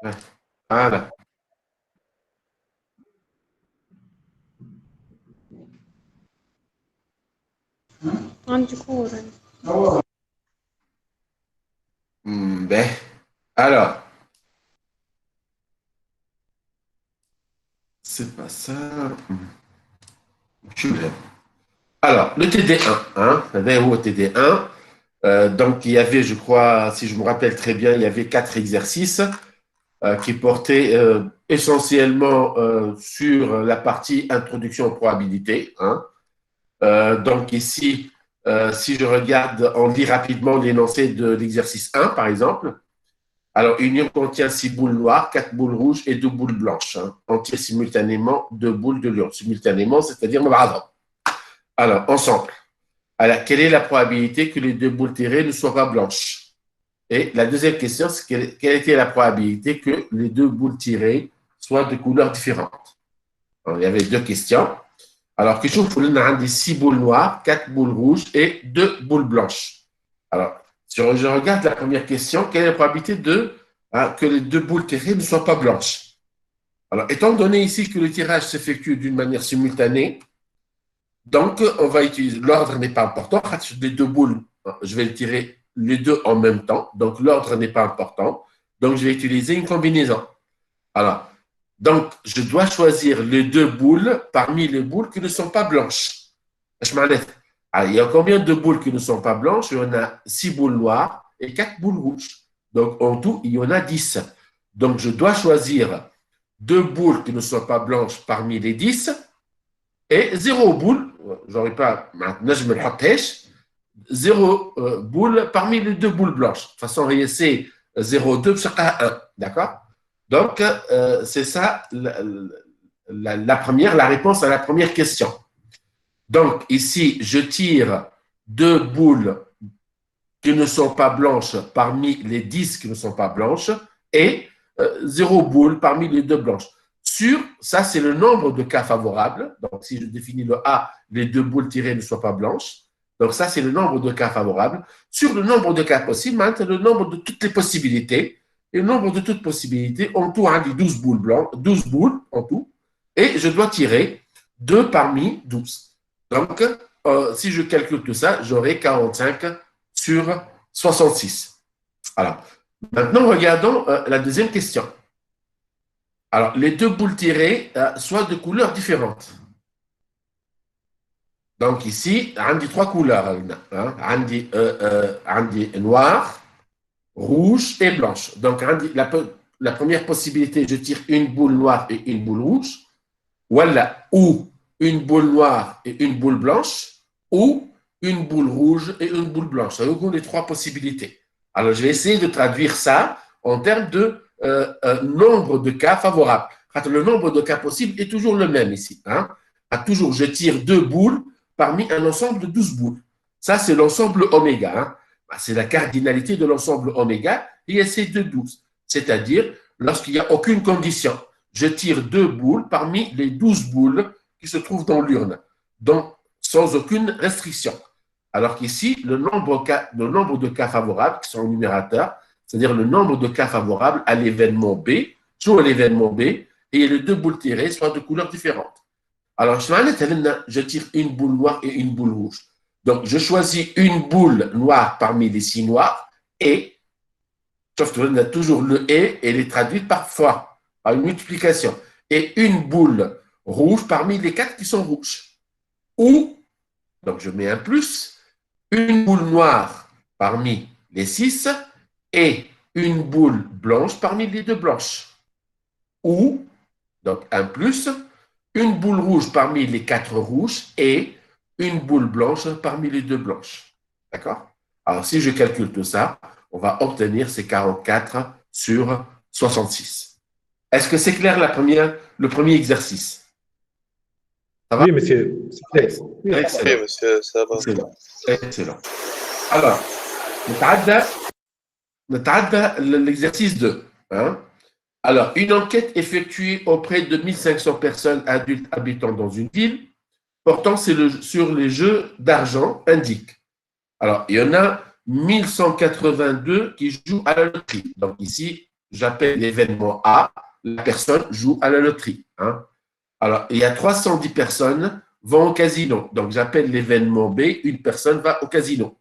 Ouais. Voilà. عندي كورة. Ben, alors, c'est pas ça. Je l'ai. Alors, le TD1, hein, au TD1. Donc, il y avait, je crois, si je me rappelle très bien, il y avait 4 exercices qui portaient essentiellement sur la partie introduction aux probabilités. Hein. Donc, ici, si je regarde, on lit rapidement l'énoncé de l'exercice 1, par exemple. Alors, une urne contient 6 boules noires, 4 boules rouges et 2 boules blanches. Hein. On tire simultanément 2 boules de l'urne. Simultanément, c'est-à-dire bravo. Alors, ensemble. Alors, quelle est la probabilité que les 2 boules tirées ne soient pas blanches? Et la deuxième question, c'est quelle était la probabilité que les 2 boules tirées soient de couleurs différentes? Alors, il y avait 2 questions. Alors, question pour l'une, on a des 6 boules noires, 4 boules rouges et 2 boules blanches. Alors, si je regarde la première question, quelle est la probabilité que les 2 boules tirées ne soient pas blanches? Alors, étant donné ici que le tirage s'effectue d'une manière simultanée, donc on va utiliser, l'ordre n'est pas important, les 2 boules, je vais le tirer les deux en même temps, donc l'ordre n'est pas important, donc je vais utiliser une combinaison. Alors, donc je dois choisir les 2 boules parmi les boules qui ne sont pas blanches. Alors, il y a combien de boules qui ne sont pas blanches? Il y en a 6 boules noires et 4 boules rouges. Donc, en tout, il y en a 10. Donc, je dois choisir 2 boules qui ne sont pas blanches parmi les 10 et 0 boule, j'aurais pas, maintenant je me le rappelle, 0 boule parmi les 2 boules blanches. De toute façon, c'est 0,2 sur 1. D'accord? Donc, c'est ça la première, la réponse à la première question. Donc, ici, je tire 2 boules qui ne sont pas blanches parmi les 10 qui ne sont pas blanches et 0 boule parmi les 2 blanches. Ça, c'est le nombre de cas favorables. Donc, si je définis le A, les 2 boules tirées ne soient pas blanches. Donc, ça, c'est le nombre de cas favorables. Sur le nombre de cas possibles, maintenant, le nombre de toutes les possibilités. Et le nombre de toutes possibilités, en tout, on dit 12 boules blanches, 12 boules en tout. Et je dois tirer 2 parmi 12. Donc, si je calcule tout ça, j'aurai 45 sur 66. Alors, maintenant, regardons la deuxième question. Alors, les 2 boules tirées soient de couleurs différentes. Donc, ici, on dit 3 couleurs. Hein, on dit noir, rouge et blanche. Donc, la première possibilité, je tire une boule noire et une boule rouge. Voilà, ou une boule noire et une boule blanche, ou une boule rouge et une boule blanche. Ça vous les 3 possibilités. Alors, je vais essayer de traduire ça en termes de nombre de cas favorables. Le nombre de cas possibles est toujours le même ici. Hein. Toujours, je tire 2 boules parmi un ensemble de 12 boules. Ça, c'est l'ensemble oméga. Hein. C'est la cardinalité de l'ensemble oméga et c'est de 12. C'est-à-dire, lorsqu'il n'y a aucune condition, je tire 2 boules parmi les 12 boules qui se trouvent dans l'urne, donc sans aucune restriction. Alors qu'ici, le nombre de cas favorables qui sont au numérateur, c'est-à-dire le nombre de cas favorables à l'événement B, sur l'événement B, et les 2 boules tirées soient de couleurs différentes. Alors, je tire une boule noire et une boule rouge. Donc, je choisis une boule noire parmi les 6 noirs et, sauf qu'on a toujours le et, elle est traduite parfois par une multiplication. Et une boule rouge parmi les 4 qui sont rouges. Ou, donc je mets un plus, une boule noire parmi les 6 et une boule blanche parmi les 2 blanches. Ou, donc un plus, une boule rouge parmi les 4 rouges et une boule blanche parmi les 2 blanches. D'accord? Alors, si je calcule tout ça, on va obtenir ces 44 sur 66. Est-ce que c'est clair le premier exercice? Ça va? Oui, monsieur, c'est clair. Excellent. Oui, monsieur, ça va. Excellent. Excellent. Alors, l'exercice 2. Hein? Alors, une enquête effectuée auprès de 1500 personnes adultes habitant dans une ville portant sur les jeux d'argent indique. Alors, il y en a 1182 qui jouent à la loterie. Donc ici, j'appelle l'événement A, la personne joue à la loterie. Hein. Alors, il y a 310 personnes vont au casino. Donc, j'appelle l'événement B, une personne va au casino.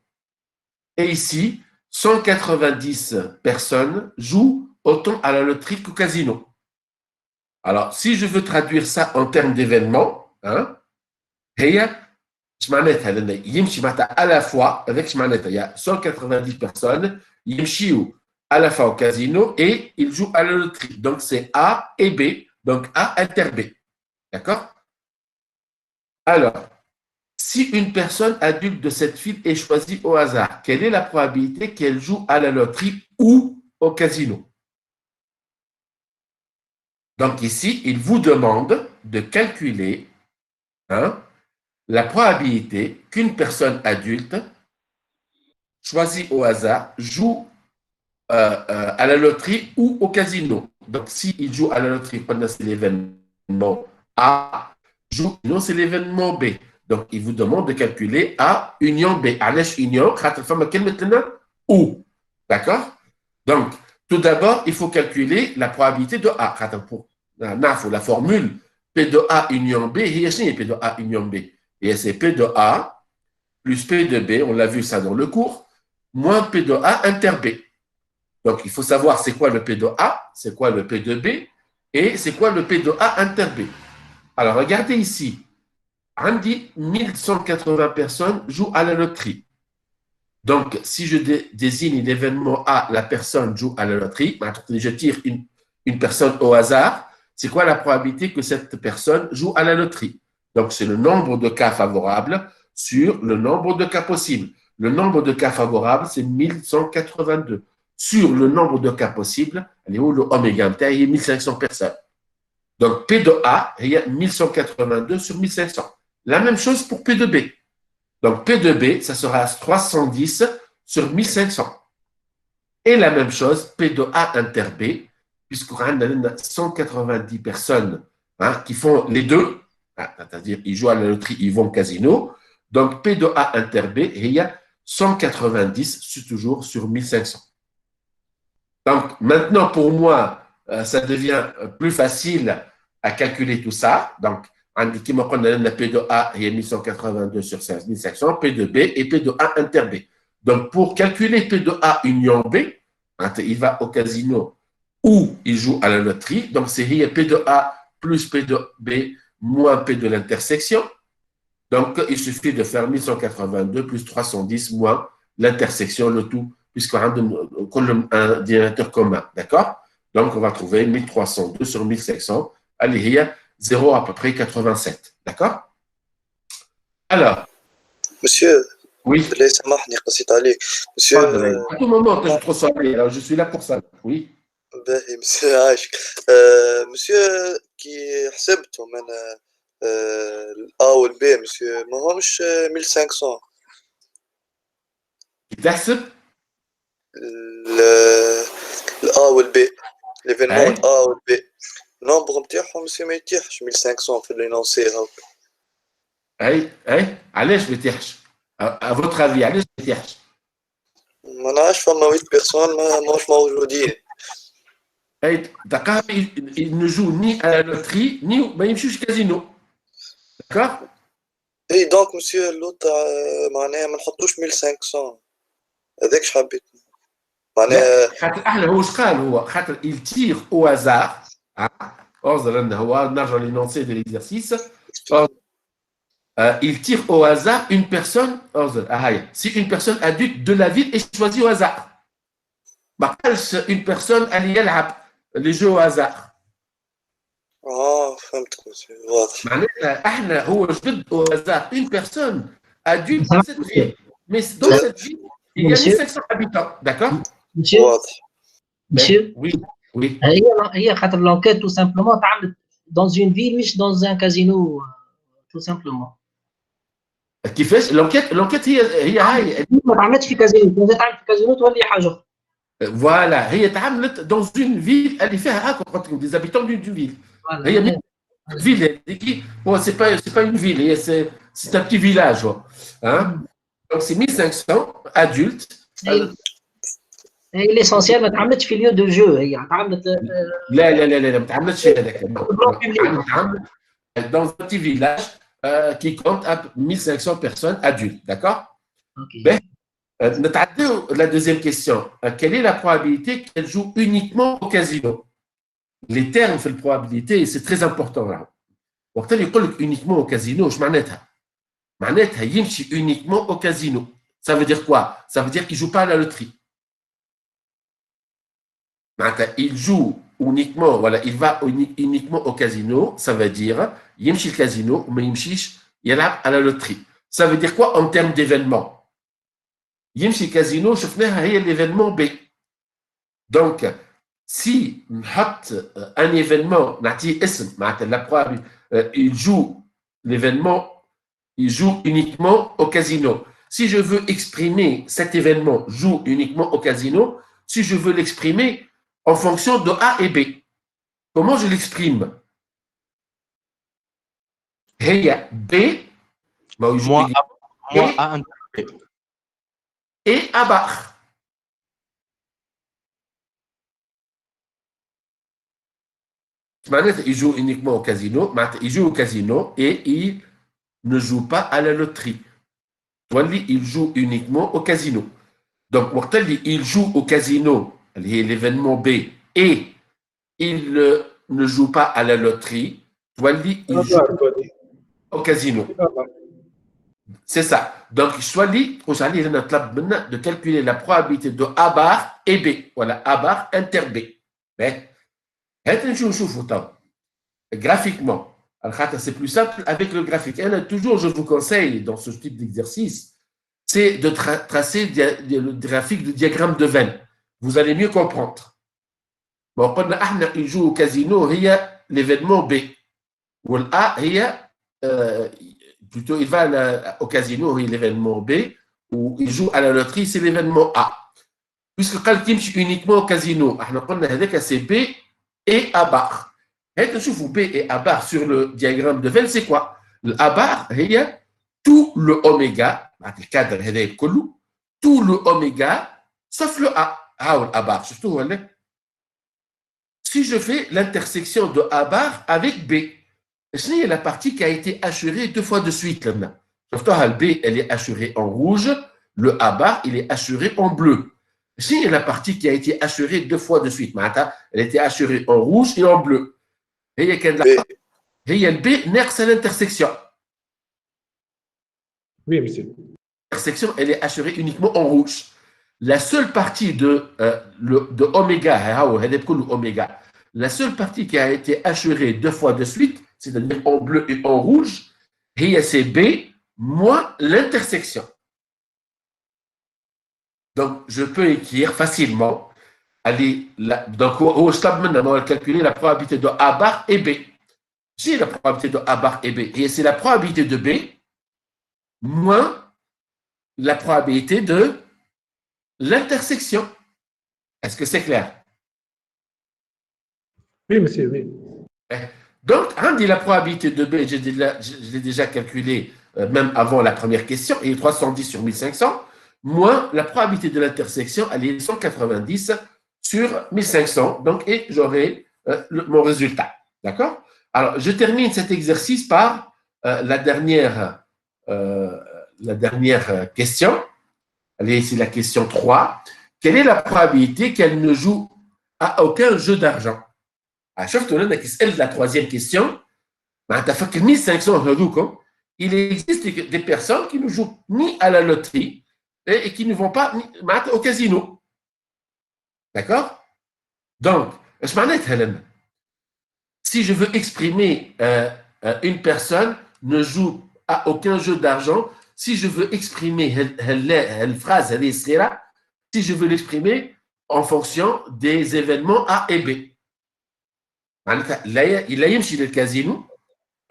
Et ici, 190 personnes jouent autant à la loterie qu'au casino. Alors, si je veux traduire ça en termes d'événements, hein, à la fois, avec il y a 190 personnes, ils à la fois au casino et ils jouent à la loterie. Donc, c'est A et B. Donc, A inter B. D'accord? Alors, si une personne adulte de cette file est choisie au hasard, quelle est la probabilité qu'elle joue à la loterie ou au casino? Donc ici, il vous demande de calculer hein, la probabilité qu'une personne adulte choisie au hasard joue à la loterie ou au casino. Donc s'il joue à la loterie, c'est l'événement A, joue, non, c'est l'événement B. Donc, il vous demande de calculer A union B. Alesh union, quelle maintenant? Ou. D'accord? Donc, tout d'abord, il faut calculer la probabilité de A. La formule P de A union B, c'est P de A union B. Et c'est P de A plus P de B, on l'a vu ça dans le cours, moins P de A inter B. Donc, il faut savoir c'est quoi le P de A, c'est quoi le P de B, et c'est quoi le P de A inter B. Alors, regardez ici. Andy, 1180 personnes jouent à la loterie. Donc, si je désigne l'événement A, la personne joue à la loterie, je tire une personne au hasard, c'est quoi la probabilité que cette personne joue à la loterie? Donc, c'est le nombre de cas favorables sur le nombre de cas possibles. Le nombre de cas favorables, c'est 1182. Sur le nombre de cas possibles, il est où le oméga? Il y a 1500 personnes. Donc, P de A, il y a 1182 sur 1500. La même chose pour P de B. Donc, P de B, ça sera 310 sur 1500. Et la même chose, P de A inter B, puisqu'on a 190 personnes hein, qui font les deux, c'est-à-dire ils jouent à la loterie, ils vont au casino. Donc, P de A inter B, et il y a 190 toujours sur 1500. Donc, maintenant, pour moi, ça devient plus facile à calculer tout ça. Donc, qui me connaît P de A, il y a 1182 sur 1500, P de B et P de A inter B. Donc, pour calculer P de A union B, il va au casino ou il joue à la loterie. Donc, c'est P de A plus P de B moins P de l'intersection. Donc, il suffit de faire 1182 plus 310 moins l'intersection, le tout, puisqu'on a un dénominateur commun. D'accord? Donc, on va trouver 1302 sur 1500. Allez, il y a 0 à peu près 87. D'accord? Alors. Monsieur, oui. Monsieur. À tout moment que je trouve ça, alors je suis là pour ça. Oui. Monsieur عايشك. Monsieur qui حسبته من الA والB, monsieur, ما همش 1500. تحسب؟ الA والB, l'événement A والB. النومبر نتاعهم سي ما يتيحش 1500 في لينونسي هاك. اي علاش ما يتيحش؟ à votre avis علاش ما يتيحش؟ ما نعرفش فما 8 بيرسون ماهوش موجودين. اي دقا ils ne jouent ni à la loterie ni ما يمشوش كازينو. d'accord؟ اي دونك مسيو اللوط معناها ما نحطوش 1500. هذاك اش حبيت معناها. خاطر احنا هو اش قال هو خاطر il tire au hasard. هو نرجع لينونسي de l'exercice. Il tire au hasard une personne. Si une personne adulte de la ville est choisie au hasard. Une personne اللي يلعب les jeux au hasard. فهمتك مسيو واضح. معناتها احنا هو جبد au hasard une personne adulte dans cette ville. Mais dans cette ville, il y a 1500 habitants. D'accord? واضح. Monsieur? Oui. Oui. هي خاطر l'enquête tout simplement تعمل dans une ville مش dans un casino tout simplement. كيفاش l'enquête هي هاي ما تعملتش في كازينو، إذا تعمل في كازينو تولي حاجة أخرى. Voilà, هي تعملت dans une ville اللي فيها هاكا des habitants d'une ville. هي ville bon c'est pas une ville, c'est un petit village hein. Donc c'est 1500 adultes. هي l'essentiel ما تعملتش في lieu de jeu هي تعملت لا لا لا لا ما تعملش هذاك بلان بيبليك. تعمل dans un petit village qui compte à 1500 personnes adultes, d'accord? اوكي. Ben, نتعداو la deuxième question. Quelle est la probabilité qu'elle joue uniquement au casino? Les termes في probabilité, c'est très important là. وقت اللي يقول لك uniquement au casino, ايش معناتها؟ معناتها يمشي uniquement au casino. Ça veut dire quoi? Ça veut dire qu'il ne joue pas à la loterie. Il joue uniquement, voilà, il va uniquement au casino, ça veut dire يمشي le casino, mais يمشيش يلعب à la loterie. Ça veut dire quoi en termes d'événement? يمشي casino, شفناها هي l'événement B. Donc, si نحط un événement, نعطيه اسم, la probabilité, il joue l'événement, il joue uniquement au casino. Si je veux exprimer cet événement joue uniquement au casino, si je veux l'exprimer en fonction de A et B. Comment je l'exprime? هي B Moi A et A bar. Il joue uniquement au casino, il joue au casino et il ne joue pas à la loterie. Il joue uniquement au casino. Donc, il joue au casino, l'événement B, et il ne joue pas à la loterie. Il joue au casino. C'est ça. Donc, de calculer la probabilité de A bar et B. Voilà, A bar inter B. Graphiquement, c'est plus simple avec le graphique. Et toujours, je vous conseille dans ce type d'exercice, c'est de tracer le graphique de diagramme de veine. Vous allez mieux comprendre. Bon, il joue au casino, il y a l'événement B. Ou l'A, plutôt, il va au casino, il y a l'événement B, ou il joue à la loterie, c'est l'événement A. Puisque quand il joue uniquement au casino, c'est B et A bar. Et B et A bar sur le diagramme de veine, c'est quoi? Le A bar, il y a tout le oméga, tout le oméga, sauf le A. A bar, surtout, si je fais l'intersection de A bar avec B, c'est la partie qui a été assurée 2 fois de suite. Le B, elle est assurée en rouge, le A bar, il est assuré en bleu. C'est la partie qui a été assurée 2 fois de suite. Elle était assurée en rouge et en bleu. Et il y a le B, c'est l'intersection. Oui, monsieur. L'intersection, elle est assurée uniquement en rouge. La seule partie de oméga, la seule partie qui a été assurée 2 fois de suite, c'est-à-dire en bleu et en rouge, c'est B moins l'intersection. Donc, je peux écrire facilement, donc, au stade maintenant, on va calculer la probabilité de A bar et B. J'ai la probabilité de A bar et B, et c'est la probabilité de B moins la probabilité de l'intersection. Est-ce que c'est clair? Oui, monsieur, oui. Donc, on dit la probabilité de B, je l'ai déjà calculé même avant la première question, il est 310 sur 1500, moins la probabilité de l'intersection, elle est 190 sur 1500, donc, et j'aurai mon résultat. D'accord? Alors, je termine cet exercice par la dernière question. C'est la question 3. Quelle est la probabilité qu'elle ne joue à aucun jeu d'argent? شفتوا لنا كيسأل la troisième question. معناتها 1500 il existe des personnes qui ne jouent ni à la loterie et qui ne vont pas au casino. D'accord? Donc, si je veux exprimer une personne ne joue à aucun jeu d'argent, si je veux exprimer la phrase, si je veux l'exprimer en fonction des événements A et B. Il لا يمشي للكازينو.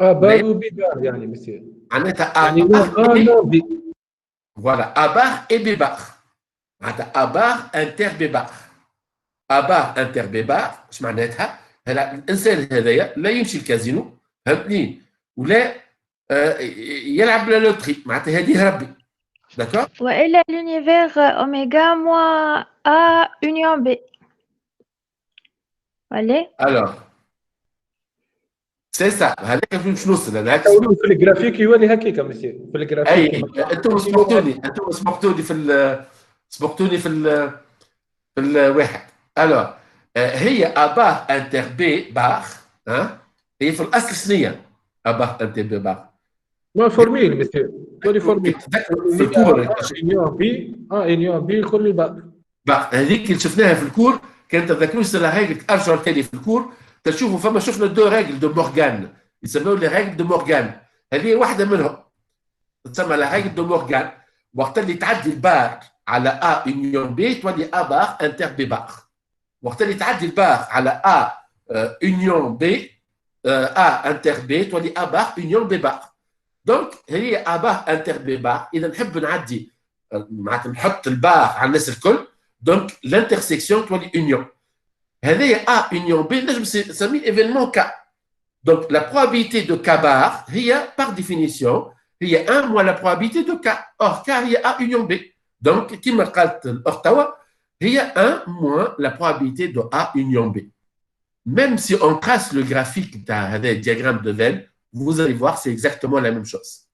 بار وبدار يعني monsieur. معناتها voilà A bar et B bar. معناتها A bar inter B bar. A bar inter B bar ايش معناتها؟ هلا الانسان هذايا لا يمشي الكازينو فهمتني ولا يلعب لا لوتري معناتها هذه ربي D'accord? وإلا l'univers oméga moins A union B. Allez. Alors, c'est ça. هذاك في النص هذاك في الجرافيك يولي هكاك مسيو في الجرافيك اي انتم سبقتوني في الواحد. الو هي اباه انتر بي باخ ها هي في الاصل سنيه اباه انتر بي باخ ما فورميل مسيو يولي فورميل في الكور انيون بي انيون بي كل باخ هذيك اللي شفناها في الكور كانت تذكروا ريغل ارجعوا تاني في الكور تشوفوا فما شفنا دو ريغل دو مورغان يسموه لي ريغل دو مورغان هذه واحده منهم تسمى لا ريغل دو مورغان وقت اللي تعدي البار على ا يونيون بي تولي ا بار انتر بي بار وقت اللي تعدي البار على ا يونيون بي ا انتر بي تولي ا بار يونيون بي بار دونك هي ا بار انتر بي بار اذا نحب نعدي معناتها نحط البار على الناس الكل دونك l'interaction تولي union. هذه A union B نجم نسميه événement K. Donc la probabilité de K bar هي par définition هي 1 moins la probabilité de K. Or K هي A union B. Donc كما قالت الأخت هي 1 moins la probabilité de A union B. Même si on trace le graphique d'un diagramme de Venn, vous allez voir c'est exactement la même chose.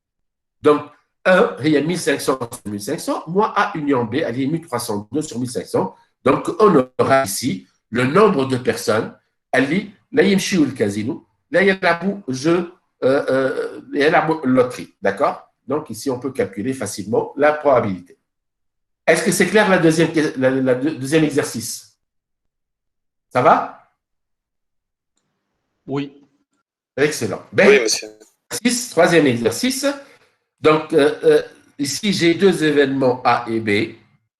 Donc 1, il y a 1500 sur 1500, moins A union B, elle est 1302 sur 1500. Donc, on aura ici le nombre de personnes. Elle dit, là, il y a le casino, là, il y a la jeu, il y a la loterie. D'accord? Donc, ici, on peut calculer facilement la probabilité. Est-ce que c'est clair la deuxième exercice? Ça va? Oui. Excellent. Ben, oui, monsieur. Troisième exercice. Donc, ici, j'ai deux événements A et B,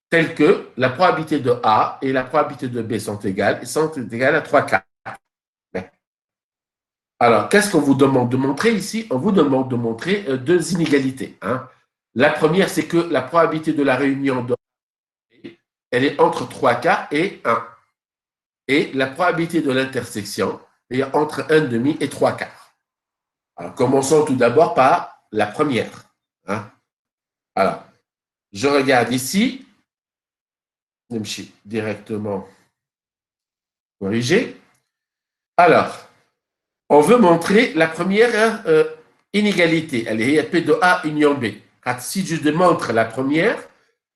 tels que la probabilité de A et la probabilité de B sont égales à 3 quarts. Alors, qu'est-ce qu'on vous demande de montrer ici? On vous demande de montrer deux inégalités. Hein. La première, c'est que la probabilité de la réunion de A, elle est entre 3 quarts et 1. Et la probabilité de l'intersection est entre 1,5 et 3 quarts. Alors, commençons tout d'abord par la première. Hein? Alors, je regarde ici, je me suis directement corrigé. Alors, on veut montrer la première inégalité. Elle est P de A union B. Si je démontre la première,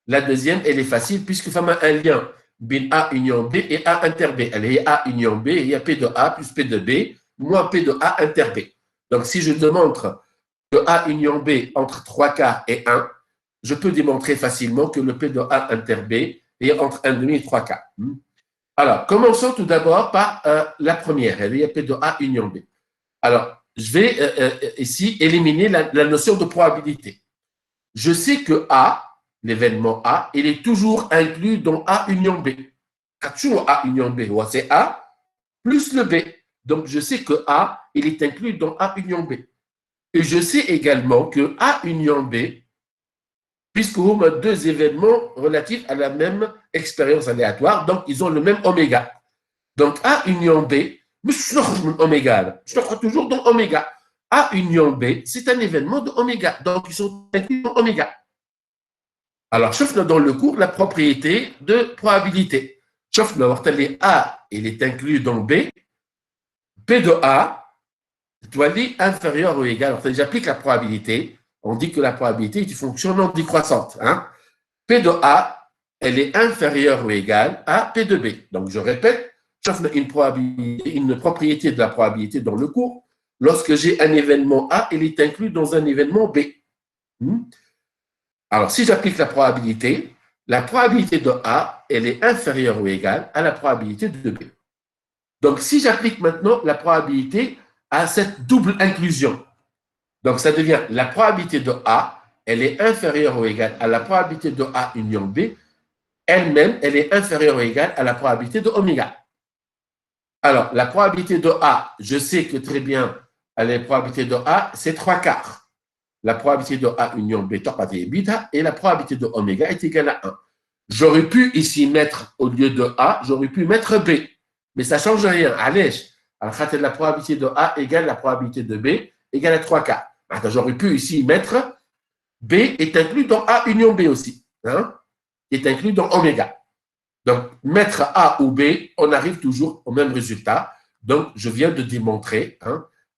la deuxième, elle est facile puisque il y a un lien bin A union B et A inter B. Elle est A union B, il y a P de A plus P de B moins P de A inter B. Donc, si je démontre que A union B entre 3 quarts et 1, je peux démontrer facilement que le P de A inter B est entre 1,5 et 3 quarts. Alors, commençons tout d'abord par la première. Elle est P de A union B. Alors, je vais ici éliminer la notion de probabilité. Je sais que A, l'événement A, il est toujours inclus dans A union B. Toujours A union B, c'est A plus le B. Donc, je sais que A, il est inclus dans A union B. Et je sais également que A union B, puisque vous avez deux événements relatifs à la même expérience aléatoire, donc ils ont le même oméga. Donc A union B, je suis toujours dans oméga. A union B, c'est un événement de oméga, donc ils sont inclus dans oméga. Alors, sauf dans le cours, la propriété de probabilité. Sauf dans A, il est inclus dans B, P de A, doit être inférieur ou égal. Alors, j'applique la probabilité. On dit que la probabilité est une fonction non décroissante. Hein? P de A, elle est inférieure ou égale à P de B. Donc, je répète, sauf une propriété de la probabilité dans le cours. Lorsque j'ai un événement A, il est inclus dans un événement B. Alors, si j'applique la probabilité de A, elle est inférieure ou égale à la probabilité de B. Donc, si j'applique maintenant la probabilité à cette double inclusion, donc ça devient la probabilité de A, elle est inférieure ou égale à la probabilité de A union B, elle-même, elle est inférieure ou égale à la probabilité de oméga. Alors, la probabilité de A, je sais que très bien, la probabilité de A, c'est 3 quarts. La probabilité de A union B, et la probabilité de oméga est égale à 1. J'aurais pu ici mettre, au lieu de A, j'aurais pu mettre B. Mais ça ne change rien. Allez, la probabilité de A égale la probabilité de B égale à 3 quarts. J'aurais pu ici mettre B est inclus dans A union B aussi. Hein, est inclus dans oméga. Donc, mettre A ou B, on arrive toujours au même résultat. Donc, je viens de démontrer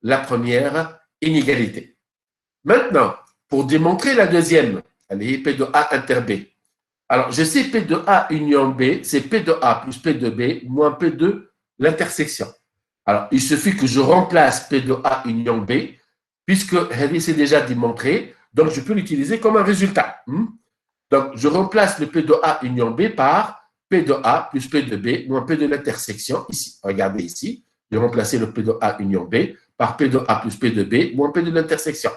la première inégalité. Maintenant, pour démontrer la deuxième, allez, P de A inter B. Alors, je sais P de A union B, c'est P de A plus P de B moins P de l'intersection. Alors, il suffit que je remplace P de A union B, puisque c'est déjà démontré, donc je peux l'utiliser comme un résultat. Donc, je remplace le P de A union B par P de A plus P de B moins P de l'intersection, ici. Regardez ici, j'ai remplacé le P de A union B par P de A plus P de B moins P de l'intersection.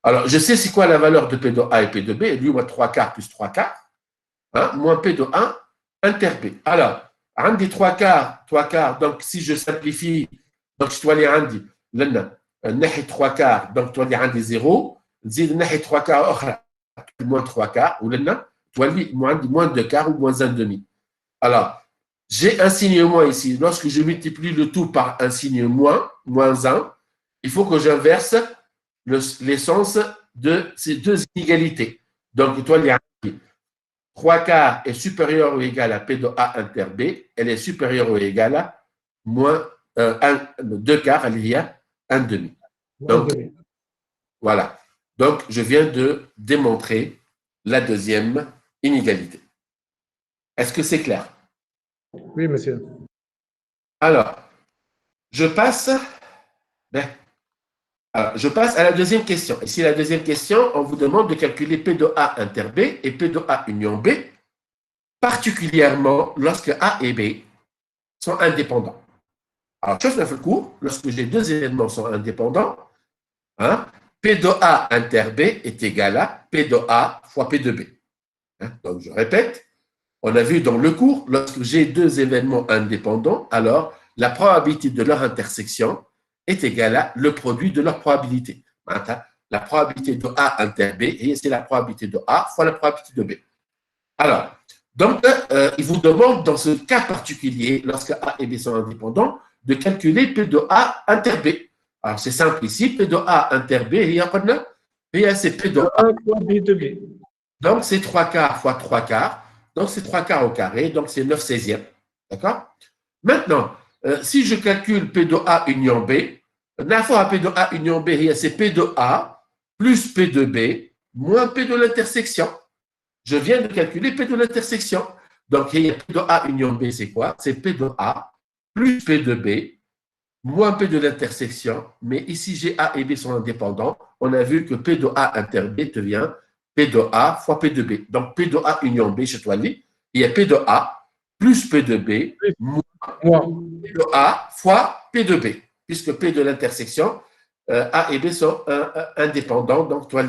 Alors, je sais c'est quoi la valeur de P de A et P de B, lui, moi, 3 quarts plus 3 quarts, moins P de A inter B. Alors, un des 3 quarts, donc si je simplifie, donc je dois aller à un 3 quarts, donc tu vas aller à 0, زيد ناحية 3 quarts أخرى moins 3 quarts, ou là, tu vas moins 2 quarts ou moins 1 demi. Alors, j'ai un signe moins ici. Lorsque je multiplie le tout par un signe moins 1, il faut que j'inverse l'essence de ces deux inégalités. Donc, toi, il y a 3 quarts est supérieur ou égal à P de A inter B, elle est supérieure ou égale à moins 2 quarts, il y a 1 demi. Donc, voilà. Donc, je viens de démontrer la deuxième inégalité. Est-ce que c'est clair? Oui, monsieur. Alors, je passe à la deuxième question. Ici, la deuxième question, on vous demande de calculer P de A inter B et P de A union B, particulièrement lorsque A et B sont indépendants. Alors, je fais le cours, lorsque j'ai deux éléments sont indépendants, P de A inter B est égal à P de A fois P de B. Donc, je répète, on a vu dans le cours, lorsque j'ai deux événements indépendants, alors la probabilité de leur intersection est égale à le produit de leur probabilité. La probabilité de A inter B, et c'est la probabilité de A fois la probabilité de B. Alors, donc, il vous demande dans ce cas particulier, lorsque A et B sont indépendants, de calculer P de A inter B. Alors, c'est simple ici, P de A inter B, c'est P de A fois B de B. Donc, c'est 3 quarts fois 3 quarts. Donc, c'est 3 quarts au carré. Donc, c'est 9 16e. D'accord? Maintenant, si je calcule P de A union B, la fois P de A union B, c'est P de A plus P de B moins P de l'intersection. Je viens de calculer P de l'intersection. Donc, P de A union B, c'est quoi? C'est P de A plus P de B moins P de l'intersection. Mais ici, j'ai A et B sont indépendants. On a vu que P de A inter B devient P de A fois P de B. Donc, P de A union B, chez toi, il y a P de A plus P de B moins P de A fois P de B. Puisque P de l'intersection, A et B sont indépendants. Donc, toi,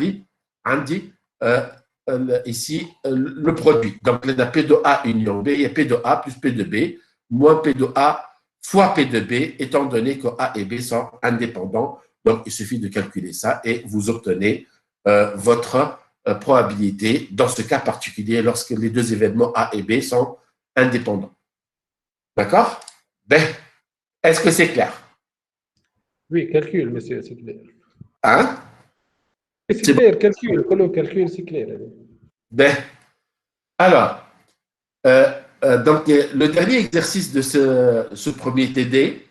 on dit ici le produit. Donc, il y a P de A union B, il y a P de A plus P de B moins P de A fois P de B, étant donné que A et B sont indépendants. Donc, il suffit de calculer ça et vous obtenez votre probabilité dans ce cas particulier lorsque les deux événements A et B sont indépendants. D'accord? Est-ce que c'est clair? Oui, calcul, monsieur, c'est clair. Hein? C'est clair, calcul, c'est clair. Alors, donc, le dernier exercice de ce premier TD,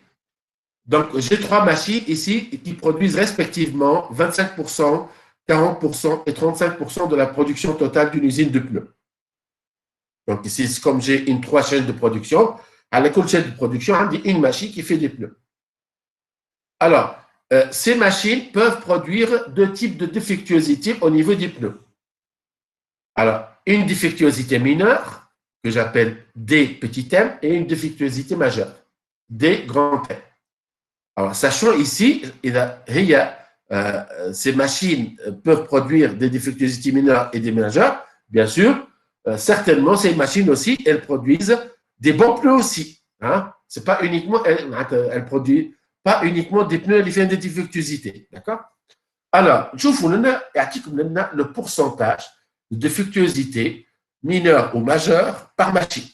donc j'ai trois machines ici qui produisent respectivement 25%, 40% et 35% de la production totale d'une usine de pneus. Donc ici, comme j'ai trois chaînes de production, à la chaîne de production, on dit une machine qui fait des pneus. Alors, ces machines peuvent produire deux types de défectuosité au niveau des pneus. Alors, une défectuosité mineure, que j'appelle D petit m, et une défectuosité majeure, D grand M. Alors, sachant ici, ces machines peuvent produire des défectuosités mineures et des majeures, bien sûr. Certainement, ces machines aussi, elles produisent des bons pneus aussi. C'est pas uniquement, elles produisent pas uniquement des pneus, elles font des défectuosités. D'accord? Alors, je vous le pourcentage de défectuosité mineure ou majeure par machine.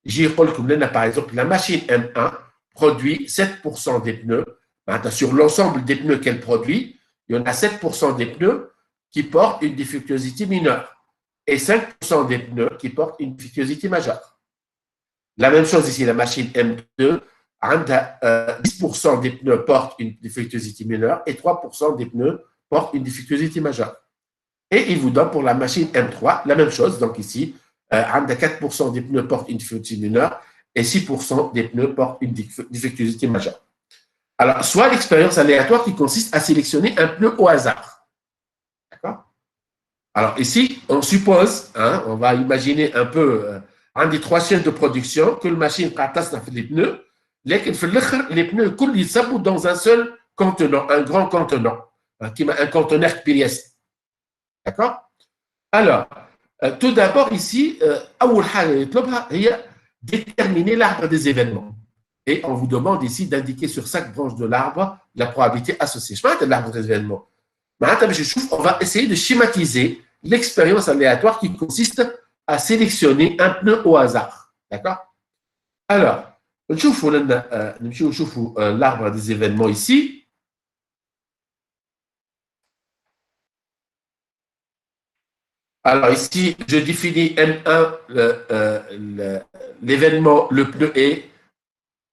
J'ai par exemple, la machine M1 produit 7% des pneus. Sur l'ensemble des pneus qu'elle produit, il y en a 7% des pneus qui portent une défectuosité mineure et 5% des pneus qui portent une défectuosité majeure. La même chose ici, la machine M2, 10% des pneus portent une défectuosité mineure et 3% des pneus portent une défectuosité majeure. Et il vous donne pour la machine M3 la même chose. Donc ici, 4% des pneus portent une défectuosité mineure et 6% des pneus portent une défectuosité majeure. Alors, soit l'expérience aléatoire qui consiste à sélectionner un pneu au hasard. D'accord? Alors ici, on suppose, on va imaginer un peu un des 3 chaînes de production que la machine passe les pneus, les pneus coulent dans un seul contenant, un grand contenant, qui est un conteneur pièce. D'accord? Alors, tout d'abord ici, déterminer l'arbre des événements. Et on vous demande ici d'indiquer sur chaque branche de l'arbre la probabilité associée. Je parle de l'arbre des événements. On va essayer de schématiser l'expérience aléatoire qui consiste à sélectionner un pneu au hasard. D'accord? Alors, l'arbre des événements ici. Alors ici, je définis M1, l'événement, le pneu est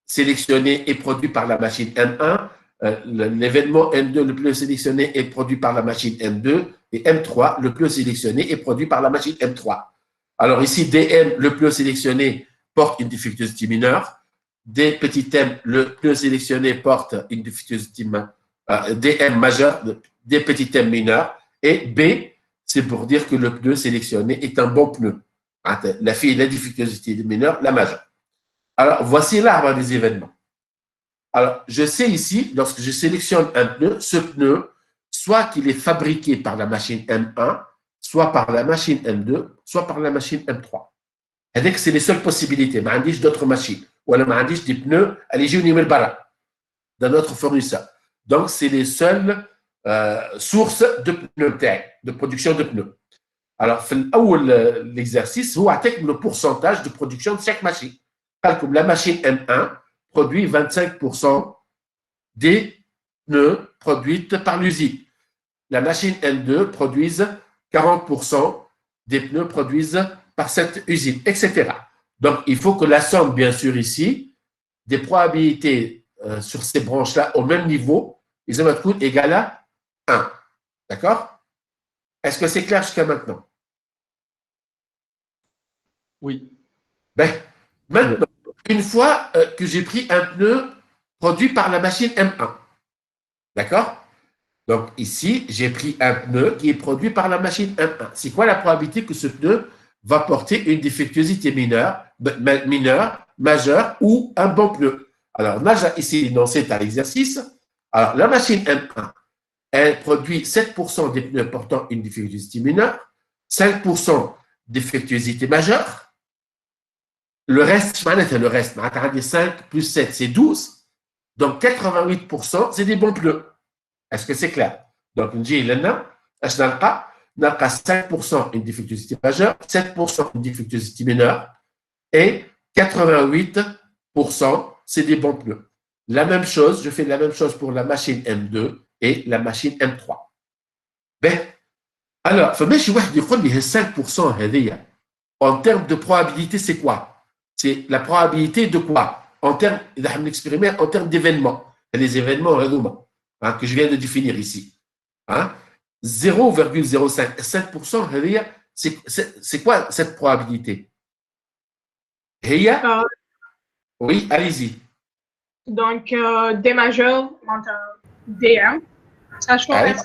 sélectionné et produit par la machine M1. L'événement M2, le pneu sélectionné est produit par la machine M2. Et M3, le pneu sélectionné est produit par la machine M3. Alors ici, DM, le pneu sélectionné porte une défectuosité mineure. D petit m, le pneu sélectionné porte une défectuosité DM majeure, D petit m mineur. Et B, c'est pour dire que le pneu sélectionné est un bon pneu. La fille, la défectuosité mineure, la majeure. Alors, voici l'arbre des événements. Alors, je sais ici, lorsque je sélectionne un pneu, ce pneu, soit qu'il est fabriqué par la machine M1, soit par la machine M2, soit par la machine M3. C'est-à-dire que c'est les seules possibilités. Je n'ai d'autres machines. Ou alors, je des pneus, allez, j'ai une d'un autre fournisseur. Donc, c'est les seules sources de pneus, de production de pneus. Alors, l'exercice, vous avez le pourcentage de production de chaque machine. Comme la machine M1 produit 25% des pneus produits par l'usine. La machine M2 produit 40% des pneus produits par cette usine, etc. Donc, il faut que la somme, bien sûr, ici, des probabilités sur ces branches-là au même niveau, ils ont coût égal à 1. D'accord? Est-ce que c'est clair jusqu'à maintenant? Oui. Ben, maintenant, une fois que j'ai pris un pneu produit par la machine M1, d'accord? Donc ici, j'ai pris un pneu qui est produit par la machine M1. C'est quoi la probabilité que ce pneu va porter une défectuosité mineure, majeure ou un bon pneu? Alors, on a ici énoncé à l'exercice. Alors, la machine M1, elle produit 7% des pneus portant une défectuosité mineure, 5% défectuosité majeure. Le reste, 5 plus 7, c'est 12. Donc, 88%, c'est des bons pneus. Est-ce que c'est clair? Donc, on dit, là, 5% une défectuosité majeure, 7% une défectuosité mineure et 88%, c'est des bons pneus. La même chose, je fais la même chose pour la machine M2 et la machine M3. Ben, alors, il faut que je 5%, en termes de probabilité, c'est quoi? C'est la probabilité de quoi? En termes, en termes d'événements. Les événements que je viens de définir ici. 0,05. 5%, c'est quoi cette probabilité? Oui, allez-y. Donc, D majeur, D1, ça change.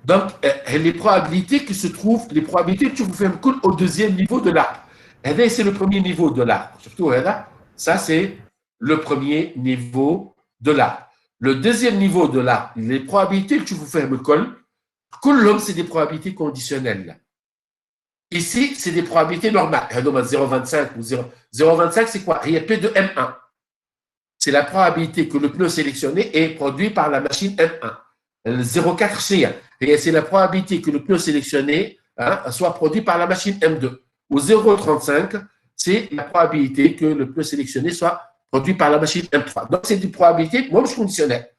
Donc, les probabilités qui se trouvent, les probabilités que tu vous fais au deuxième niveau de l'arbre. C'est le premier niveau de l'arbre. Surtout, ça, c'est le premier niveau de l'arbre. Le deuxième niveau de l'arbre, les probabilités que tu vous fais me colle, c'est des probabilités conditionnelles. Ici, c'est des probabilités normales. 0,25 ou 0,25, c'est quoi? Il y a P de M1. C'est la probabilité que le pneu sélectionné est produit par la machine M1. 0,4 C1. Et c'est la probabilité que le pneu sélectionné soit produit par la machine M2. Ou 0,35, c'est la probabilité que le pneu sélectionné soit produit par la machine M3. Donc, c'est des probabilités, moi, je conditionnelle.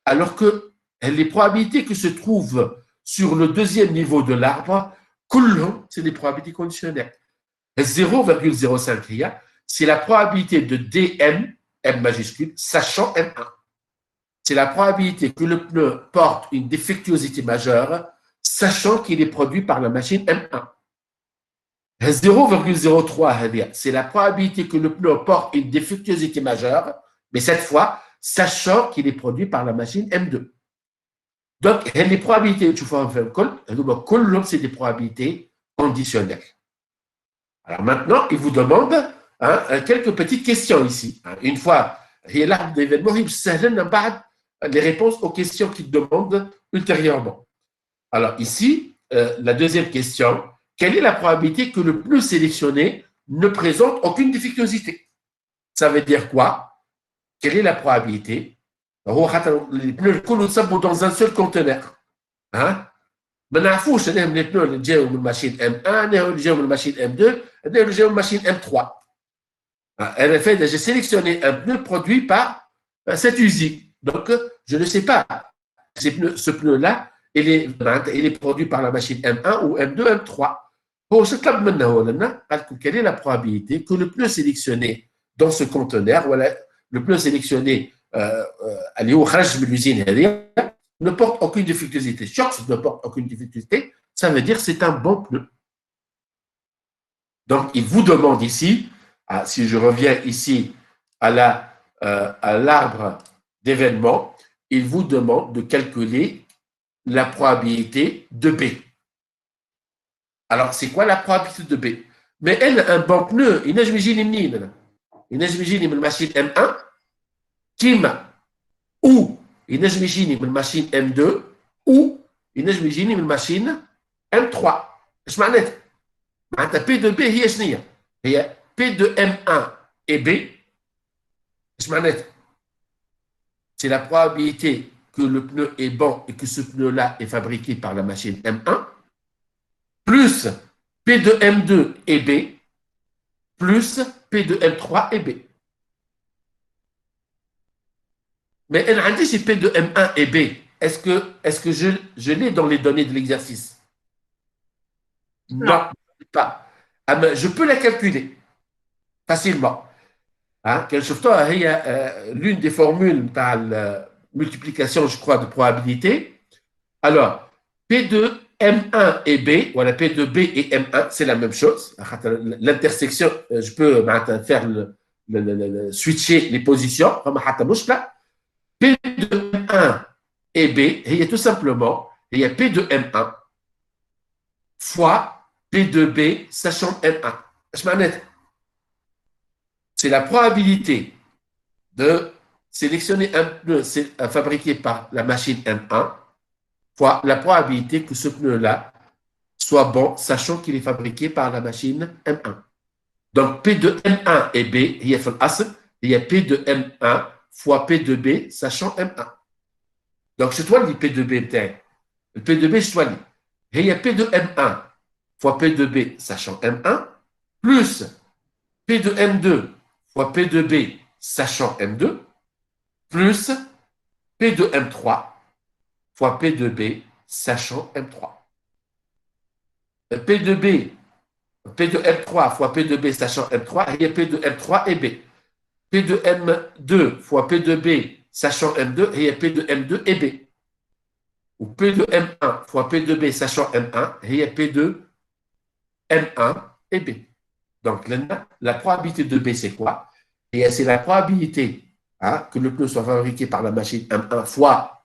Alors que, les probabilités qui se trouvent sur le deuxième niveau de l'arbre, c'est des probabilités conditionnelles. 0,05, c'est la probabilité de DM, M majuscule, sachant M1. C'est la probabilité que le pneu porte une défectuosité majeure, sachant qu'il est produit par la machine M1. 0,03, c'est la probabilité que le pneu porte une défectuosité majeure, mais cette fois, sachant qu'il est produit par la machine M2. Donc, les probabilités, tu vois, c'est des probabilités conditionnelles. Alors maintenant, il vous demande quelques petites questions ici. Une fois, il y a l'arbre d'événements, les réponses aux questions qu'il demande ultérieurement. Alors ici, la deuxième question, quelle est la probabilité que le pneu sélectionné ne présente aucune défectuosité? Ça veut dire quoi? Quelle est la probabilité? Les pneus sont dans un seul conteneur. ما نعرفوش انهم les pneus اللي جاوا من machine M1 اللي جاوا من machine M2 اللي جاوا من machine M3. En effet, j'ai sélectionné un pneu produit par cette usine. Donc, je ne sais pas ce pneu-là, il est produit par la machine M1 ou M2, M3. Pour ce club maintenant, quelle est la probabilité que le pneu sélectionné dans ce conteneur, voilà, le pneu sélectionné à l'usine ne porte aucune difficulté. Shocks ne porte aucune difficulté, ça veut dire que c'est un bon pneu. Donc, il vous demande ici, si je reviens ici à l'arbre d'événements, il vous demande de calculer la probabilité de B. Alors, c'est quoi la probabilité de B? Mais elle, un bon pneu, il neige يجي منين؟ il neige يجي من machine M1 كيما ou il neige يجي من machine M2 ou il neige يجي من machine M3. ايش معناتها؟ معناتها P de B هي شنو هي؟ P de M1 et B. ايش معناتها؟ C'est la probabilité que le pneu est bon et que ce pneu-là est fabriqué par la machine M1, plus P de M2 et B, plus P de M3 et B. Mais elle a dit c'est P de M1 et B. Est-ce que je l'ai dans les données de l'exercice? Non, pas. Je peux la calculer facilement. L'une des formules par la multiplication, je crois, de probabilité. Alors, P de M1 et B, voilà, P de B et M1, c'est la même chose. L'intersection, je peux faire switcher les positions. P de M1 et B, il y a tout simplement, il y a P de M1 fois P de B sachant M1. C'est la probabilité de sélectionner un pneu fabriqué par la machine M1 fois la probabilité que ce pneu-là soit bon, sachant qu'il est fabriqué par la machine M1. Donc, P de M1 et B, il y a P de M1 fois P de B, sachant M1. Donc, c'est toi le P de B, le P de B, c'est toi. Il y a P de M1 fois P de B, sachant M1, plus P de M2 fois P de B, sachant M2, plus P de M3 fois P de B, sachant M3. P de B, P de M3 fois P de B, sachant M3, il y a P de M3 et B. P de M2 fois P de B, sachant M2, il y a P de M2 et B. Ou P de M1 fois P de B, sachant M1, il y a P de M1 et B. Donc, la probabilité de B, c'est quoi? Et c'est la probabilité que le pneu soit fabriqué par la machine M1 fois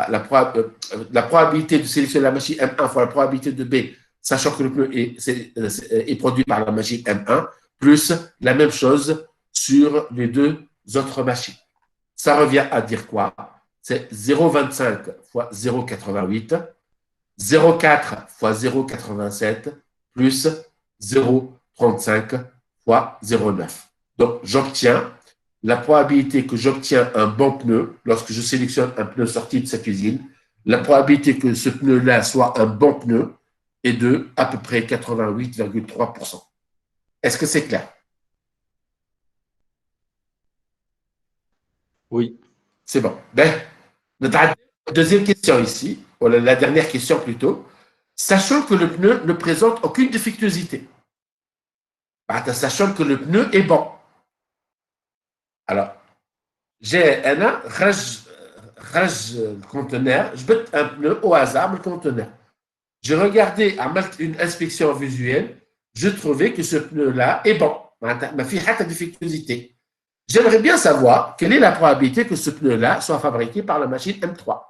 la probabilité de sélectionner la machine M1 fois la probabilité de B, sachant que le pneu est produit par la machine M1, plus la même chose sur les deux autres machines. Ça revient à dire quoi? C'est 0,25 fois 0,88, 0,4 fois 0,87, plus 0,35 fois 0,9. Donc, j'obtiens la probabilité que j'obtiens un bon pneu lorsque je sélectionne un pneu sorti de cette usine. La probabilité que ce pneu-là soit un bon pneu est de à peu près 88,3%. Est-ce que c'est clair? Oui. C'est bon. Ben, Deuxième question ici, ou la dernière question plutôt. Sachant que le pneu ne présente aucune défectuosité. Sachant que le pneu est bon. Alors, j'ai un rage conteneur, je mets un pneu au hasard, le conteneur. J'ai regardé une inspection visuelle, je trouvais que ce pneu-là est bon. Ma fille a de défectuosité. J'aimerais bien savoir quelle est la probabilité que ce pneu-là soit fabriqué par la machine M3.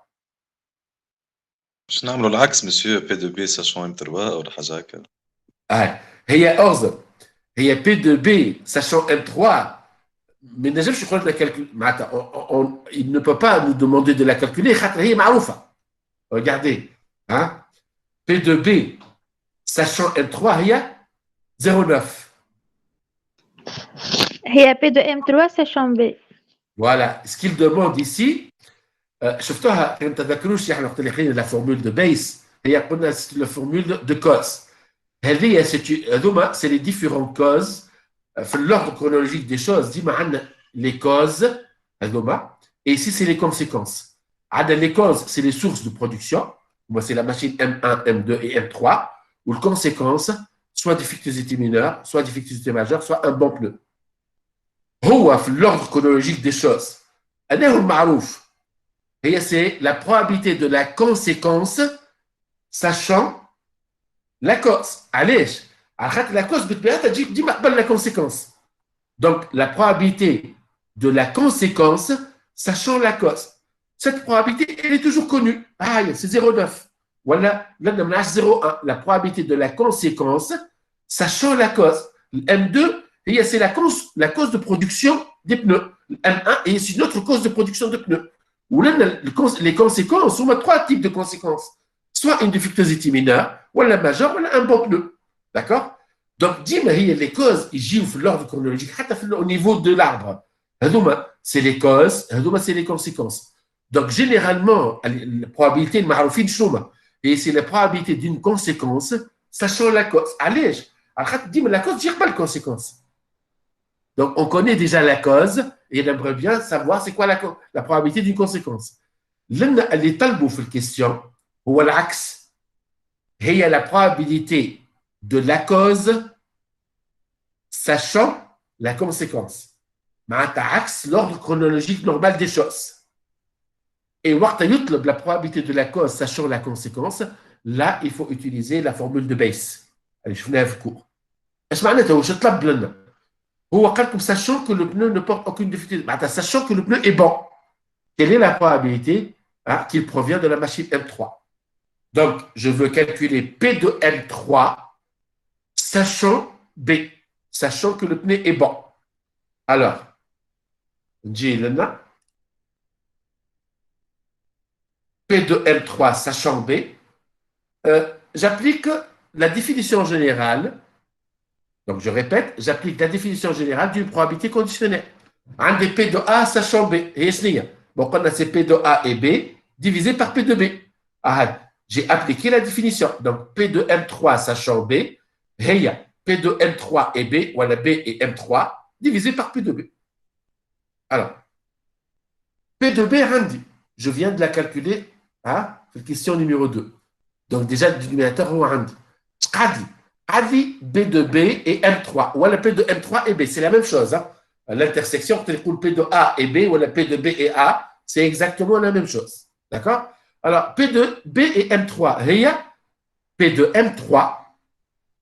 باش نعملوا العكس مسيو بي دو بي ساشون ام 3 ولا حاجه هكا. هي أرز هي P2B sachant M3 mais déjà je crois que la calcul il ne peut pas nous demander de la calculer هي معروفة. Regardez hein? P2B sachant M3 هي 0,9. هي P de M3 sachant B. Voilà ce qu'il demande ici. شفتوها ما تذكروش احنا وقت اللي حكينا la formule de Bayes هي قلنا la formule de cause. هذه هذوما c'est les différentes causes في l'ordre chronologique des choses. ديما عندنا les causes هذوما et ici c'est les conséquences. عندنا les causes c'est les sources de production. Moi c'est la machine M1, M2 et M3 où les conséquences soit défectuosité mineure, soit défectuosité majeure, soit un bon pneu. هو في l'ordre chronologique des choses. أنا هو المعروف. Et c'est la probabilité de la conséquence sachant la cause. Allez, la cause, dis la conséquence. Donc, la probabilité de la conséquence sachant la cause. Cette probabilité, elle est toujours connue. Ah, c'est 0,9. Voilà, là, 0,1. La probabilité de la conséquence sachant la cause. Le M2, c'est la cause de production des pneus. Le M1, et c'est une autre cause de production de pneus. Où là, les conséquences, on a trois types de conséquences. Soit une défectuosité mineure, ou la majeure, ou un bon pneu. D'accord? Donc, dis-moi, les causes, ils jouent l'ordre chronologique, au niveau de l'arbre. C'est les causes, c'est les conséquences. Donc, généralement, la probabilité de maroufine chouma, et c'est la probabilité d'une conséquence, sachant la cause. Allez, dis-moi, la cause, dis pas la conséquence. Donc, on connaît déjà la cause et on aimerait bien savoir c'est quoi la probabilité d'une conséquence. Les talbou في question هو العكس. هي la probabilité de la cause sachant la conséquence. معناتها عكس l'ordre chronologique normal des choses. Et وقت يطلب la probabilité de la cause sachant la conséquence, là il faut utiliser la formule de Bayes. اللي شفناها في الكور. ايش معناتها واش طلب لنا؟ sachant que le pneu ne porte aucune difficulté, sachant que le pneu est bon, quelle est la probabilité qu'il provient de la machine M3? Donc, je veux calculer P de M3, sachant B, sachant que le pneu est bon. Alors, P de M3, sachant B, j'applique la définition générale. Donc, je répète, j'applique la définition générale d'une probabilité conditionnelle. Un des P de A sachant B. Et donc, on a ces P de A et B divisé par P de B. J'ai appliqué la définition. Donc, P de M3 sachant B, P de M3 et B, ou la B et M3, divisé par P de B. Alors, P de B, Randy, je viens de la calculer à la question numéro 2. Donc, déjà, le dénominateur est Randy. Adi B de B et M3, ou la P de M3 et B, c'est la même chose. Hein? L'intersection, P de A et B, ou la P de B et A, c'est exactement la même chose. D'accord? Alors, P de B et M3, P de M3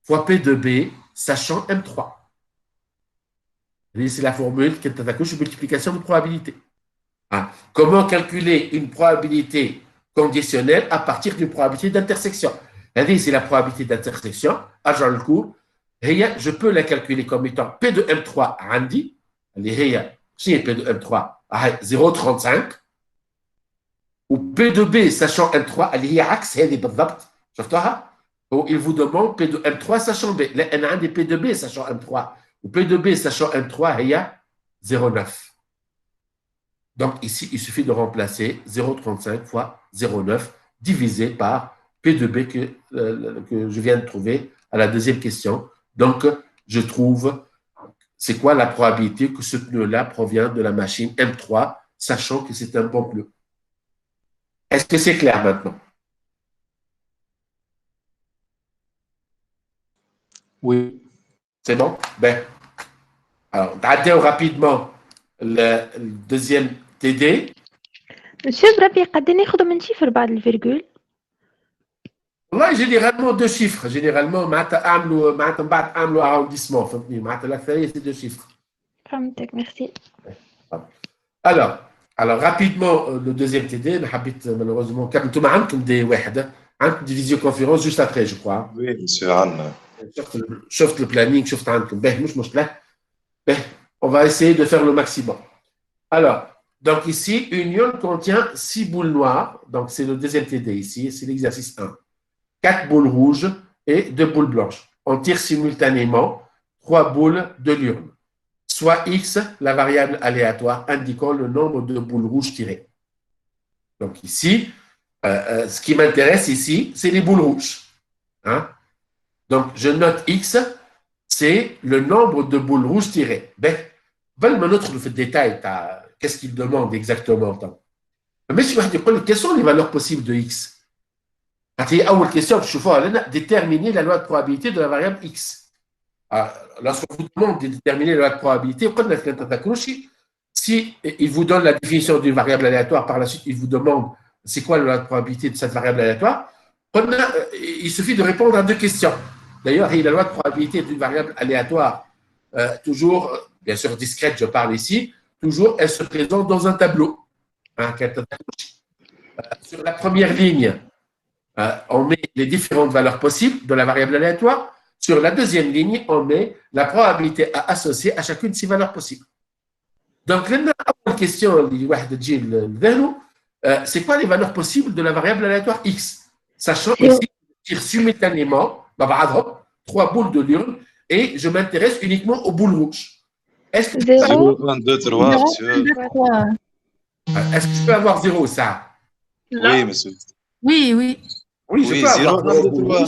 fois P de B, sachant M3. C'est la formule qui est de multiplication de probabilité. Comment calculer une probabilité conditionnelle à partir d'une probabilité d'intersection? C'est la probabilité d'intersection, agent le cours. Je peux la calculer comme étant P de M3 عندي اللي هي شنو P de M3 0,35 ou P de B sachant M3 اللي هي عكس هذه بالضبط شفتوها؟ il vous demande P de M3 sachant B. لا أنا عندي P de B sachant M3 ou P de B sachant M3 هي 0,9. Donc ici, il suffit de remplacer 0,35 fois 0,9 divisé par P de B que je viens de trouver à la deuxième question. Donc, je trouve, c'est quoi la probabilité que ce pneu-là provient de la machine M3, sachant que c'est un bon pneu. Est-ce que c'est clair maintenant? Oui. C'est bon? Ben, alors, نعديو rapidement le deuxième TD. Monsieur بربي قاعدين ناخذوا من شيفر بعد الفيرجول. والله généralement deux chiffres. Généralement معناتها معناتها من بعد اعملوا arrondissement فهمتني معناتها الأكثرية c'est deux chiffres. فهمتك merci. Alors rapidement le deuxième TD انا حبيت malheureusement كملتوا عندكم دي واحد عندكم دي فيزيوكونفérence juste après je crois. Oui, monsieur عنا. شفت le planning شفت عندكم باهي مش مشكلة. On va essayer de faire le maximum. Alors, donc ici, Union contient 6 boules noires. Donc, c'est le deuxième TD ici. C'est l'exercice 1. 4 boules rouges et 2 boules blanches. On tire simultanément 3 boules de l'urne. Soit X, la variable aléatoire indiquant le nombre de boules rouges tirées. Donc ici, ce qui m'intéresse ici, c'est les boules rouges. Hein? Donc, je note X, c'est le nombre de boules rouges tirées. Ben, notre le détail, qu'est-ce qu'il demande exactement? Mais si je dis, quelles sont les valeurs possibles de X? La question que je fais, déterminer la loi de probabilité de la variable X. Lorsqu'on vous demande de déterminer la loi de probabilité, si il vous donne la définition d'une variable aléatoire, par la suite, il vous demande c'est quoi la loi de probabilité de cette variable aléatoire, il suffit de répondre à deux questions. D'ailleurs, la loi de probabilité d'une variable aléatoire, toujours, bien sûr discrète, je parle ici, toujours, elle se présente dans un tableau. Sur la première ligne, on met les différentes valeurs possibles de la variable aléatoire. Sur la deuxième ligne, on met la probabilité à associer à chacune de ces valeurs possibles. Donc, la question, c'est quoi les valeurs possibles de la variable aléatoire X? Sachant ici, je tire simultanément 3 boules de l'urne et je m'intéresse uniquement aux boules rouges. Est-ce que 0, 1, 2, 3, monsieur. Est-ce que je peux avoir 0, ça? Oui, monsieur. Oui, oui. Oui, je peux 0, avoir 1, 2, 3.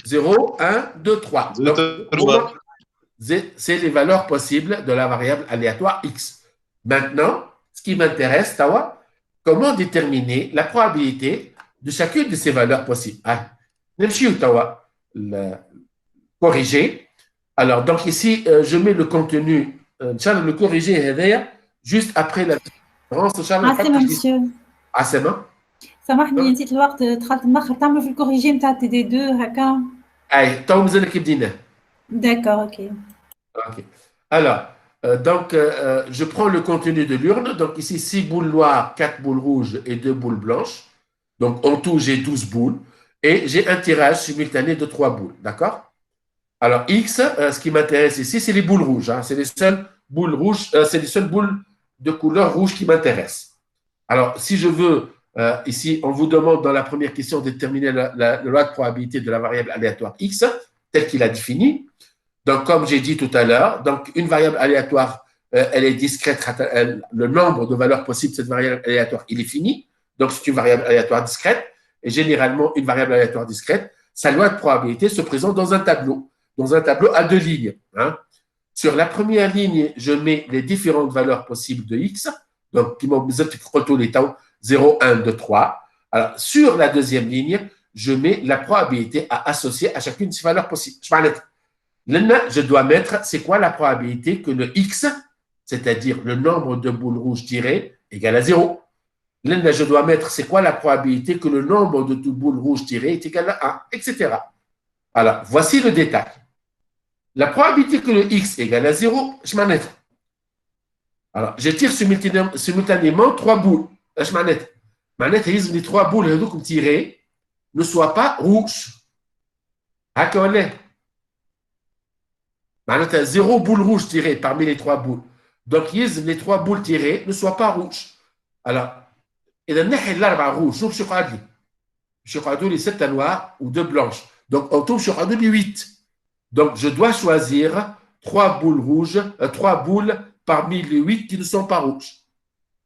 0, 1, 2, 3. 2, 3. C'est les valeurs possibles de la variable aléatoire X. Maintenant, ce qui m'intéresse, Tawa, comment déterminer la probabilité de chacune de ces valeurs possibles? Tawa, corriger. Alors, donc ici, je mets le contenu, le corriger juste après la différence. عسلامة monsieur. عسلامة. سامحني نسيت الوقت دخلت المخ تعملوا في الكوريجي نتاع تي دي 2 هكا. اي تو مازال كي بدينا. D'accord, ok. Ok. Alors, donc, je prends le contenu de l'urne. Donc, ici, 6 boules noires, 4 boules rouges et 2 boules blanches. Donc, en tout, j'ai 12 boules. Et j'ai un tirage simultané de 3 boules. D'accord? Alors, X, ce qui m'intéresse ici, c'est les boules rouges. Hein. C'est les seules boules rouges, c'est les seules boules de couleur rouge qui m'intéressent. Alors, si je veux, ici, on vous demande dans la première question de déterminer la loi de probabilité de la variable aléatoire X, telle qu'il a définie. Donc, comme j'ai dit tout à l'heure, donc une variable aléatoire, elle est discrète, le nombre de valeurs possibles de cette variable aléatoire, il est fini. Donc, c'est une variable aléatoire discrète. Et généralement, une variable aléatoire discrète, sa loi de probabilité se présente dans un tableau à 2 lignes. Hein. Sur la première ligne, je mets les différentes valeurs possibles de X. Donc, qui m'ont besoin de les temps 0, 1, 2, 3. Alors, sur la deuxième ligne, je mets la probabilité à associer à chacune de ces valeurs possibles. Je dois mettre, c'est quoi la probabilité que le X, c'est-à-dire le nombre de boules rouges tirées, égale à 0. Je dois mettre, c'est quoi la probabilité que le nombre de boules rouges tirées est égal à 1, etc. Alors, voici le détail. La probabilité que le X égale à 0, je m'en ai. Alors, je tire simultanément 3 boules. Je m'en ai. Les 3 boules tirées ne soient pas rouges. معناتها 0 boule rouge tirée parmi les 3 boules. Donc, les 3 boules tirées ne soient pas rouges. Alors, إذا نحي الأربعة rouges, شوف شو قعد لي. شو قعدوا لي 7 noirs ou 2 blanches. Donc, en tout, شو قعدوا لي 8. Donc, je dois choisir 3 boules rouges, 3 boules parmi les 8 qui ne sont pas rouges.